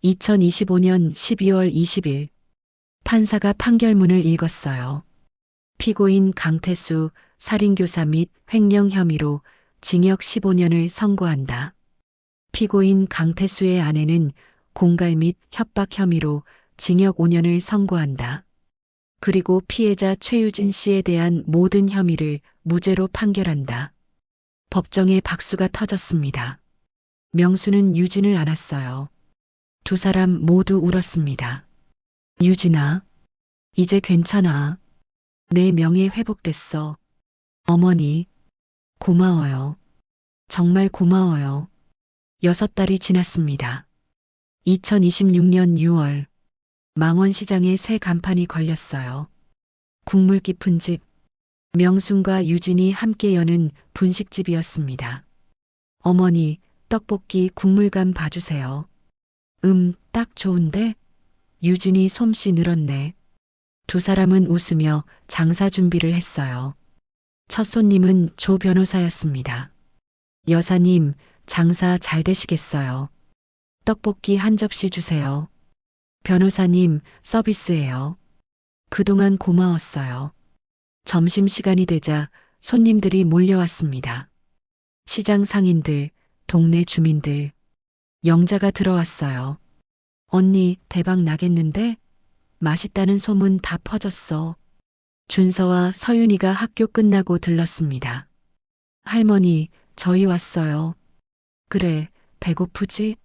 2025년 12월 20일. 판사가 판결문을 읽었어요. 피고인 강태수 살인교사 및 횡령 혐의로 징역 15년을 선고한다. 피고인 강태수의 아내는 공갈 및 협박 혐의로 징역 5년을 선고한다. 그리고 피해자 최유진 씨에 대한 모든 혐의를 무죄로 판결한다. 법정에 박수가 터졌습니다. 명수는 유진을 안았어요. 2사람 모두 울었습니다. 유진아, 이제 괜찮아. 내 명예 회복됐어. 어머니, 고마워요. 정말 고마워요. 6달이 지났습니다. 2026년 6월, 망원시장에 새 간판이 걸렸어요. 국물 깊은 집. 명순과 유진이 함께 여는 분식집이었습니다. 어머니, 떡볶이 국물감 봐주세요. 딱 좋은데? 유진이 솜씨 늘었네. 2사람은 웃으며 장사 준비를 했어요. 첫 손님은 조 변호사였습니다. 여사님, 장사 잘 되시겠어요. 떡볶이 한 접시 주세요. 변호사님, 서비스예요. 그동안 고마웠어요. 점심시간이 되자 손님들이 몰려왔습니다. 시장 상인들, 동네 주민들. 영자가 들어왔어요. 언니, 대박 나겠는데? 맛있다는 소문 다 퍼졌어. 준서와 서윤이가 학교 끝나고 들렀습니다. 할머니, 저희 왔어요. 그래, 배고프지?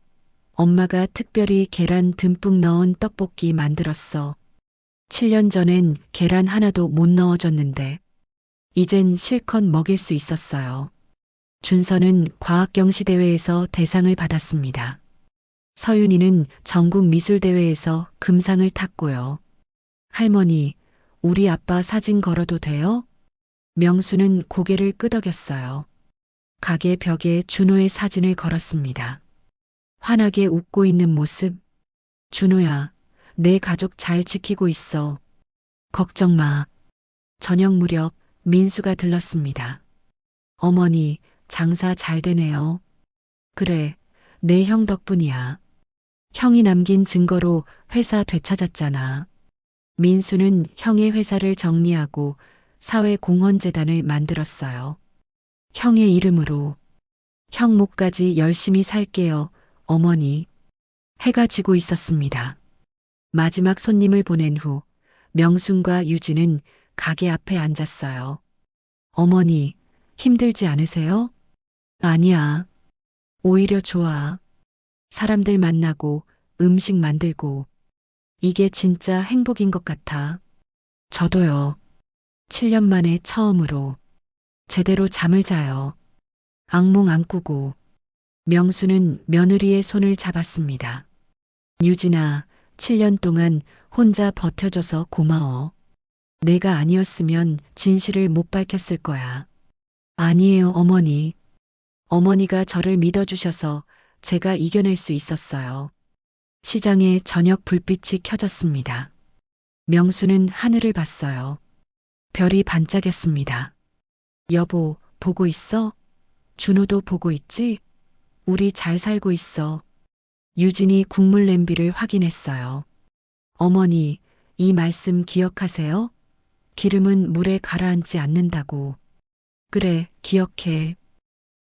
엄마가 특별히 계란 듬뿍 넣은 떡볶이 만들었어. 7년 전엔 계란 하나도 못 넣어줬는데, 이젠 실컷 먹일 수 있었어요. 준서는 과학경시대회에서 대상을 받았습니다. 서윤이는 전국미술대회에서 금상을 탔고요. 할머니, 우리 아빠 사진 걸어도 돼요? 명수는 고개를 끄덕였어요. 가게 벽에 준호의 사진을 걸었습니다. 환하게 웃고 있는 모습. 준호야, 내 가족 잘 지키고 있어. 걱정 마. 저녁 무렵 민수가 들렀습니다. 어머니, 장사 잘 되네요. 그래, 내 형 덕분이야. 형이 남긴 증거로 회사 되찾았잖아. 민수는 형의 회사를 정리하고 사회공헌재단을 만들었어요. 형의 이름으로. 형 목까지 열심히 살게요, 어머니. 해가 지고 있었습니다. 마지막 손님을 보낸 후 명순과 유진은 가게 앞에 앉았어요. 어머니, 힘들지 않으세요? 아니야. 오히려 좋아. 사람들 만나고 음식 만들고. 이게 진짜 행복인 것 같아. 저도요. 7년 만에 처음으로 제대로 잠을 자요. 악몽 안 꾸고. 명수는 며느리의 손을 잡았습니다. 유진아, 7년 동안 혼자 버텨줘서 고마워. 내가 아니었으면 진실을 못 밝혔을 거야. 아니에요, 어머니. 어머니가 저를 믿어주셔서 제가 이겨낼 수 있었어요. 시장에 저녁 불빛이 켜졌습니다. 명수는 하늘을 봤어요. 별이 반짝였습니다. 여보, 보고 있어? 준호도 보고 있지? 우리 잘 살고 있어. 유진이 국물 냄비를 확인했어요. 어머니, 이 말씀 기억하세요? 기름은 물에 가라앉지 않는다고. 그래, 기억해.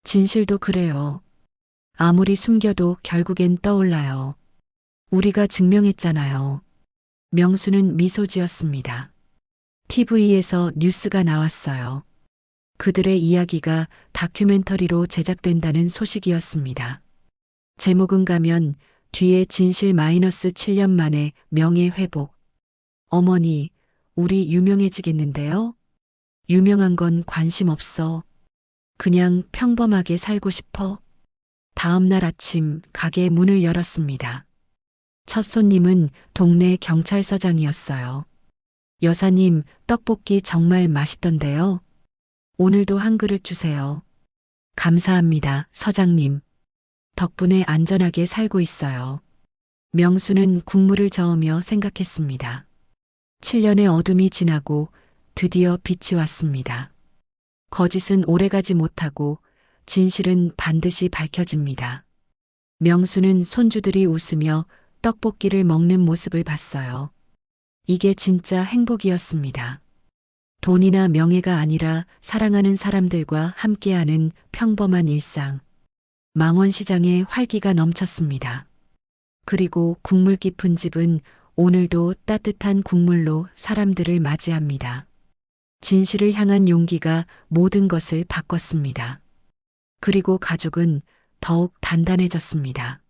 진실도 그래요. 아무리 숨겨도 결국엔 떠올라요. 우리가 증명했잖아요. 명수는 미소 지었습니다. TV에서 뉴스가 나왔어요. 그들의 이야기가 다큐멘터리로 제작된다는 소식이었습니다. 제목은 가면 뒤에 진실 마이너스 7년 만에 명예 회복. 어머니, 우리 유명해지겠는데요? 유명한 건 관심 없어. 그냥 평범하게 살고 싶어. 다음 날 아침 가게 문을 열었습니다. 첫 손님은 동네 경찰서장이었어요. 여사님, 떡볶이 정말 맛있던데요. 오늘도 한 그릇 주세요. 감사합니다, 서장님. 덕분에 안전하게 살고 있어요. 명수는 국물을 저으며 생각했습니다. 7년의 어둠이 지나고 드디어 빛이 왔습니다. 거짓은 오래가지 못하고 진실은 반드시 밝혀집니다. 명수는 손주들이 웃으며 떡볶이를 먹는 모습을 봤어요. 이게 진짜 행복이었습니다. 돈이나 명예가 아니라 사랑하는 사람들과 함께하는 평범한 일상. 망원시장에 활기가 넘쳤습니다. 그리고 국물 깊은 집은 오늘도 따뜻한 국물로 사람들을 맞이합니다. 진실을 향한 용기가 모든 것을 바꿨습니다. 그리고 가족은 더욱 단단해졌습니다.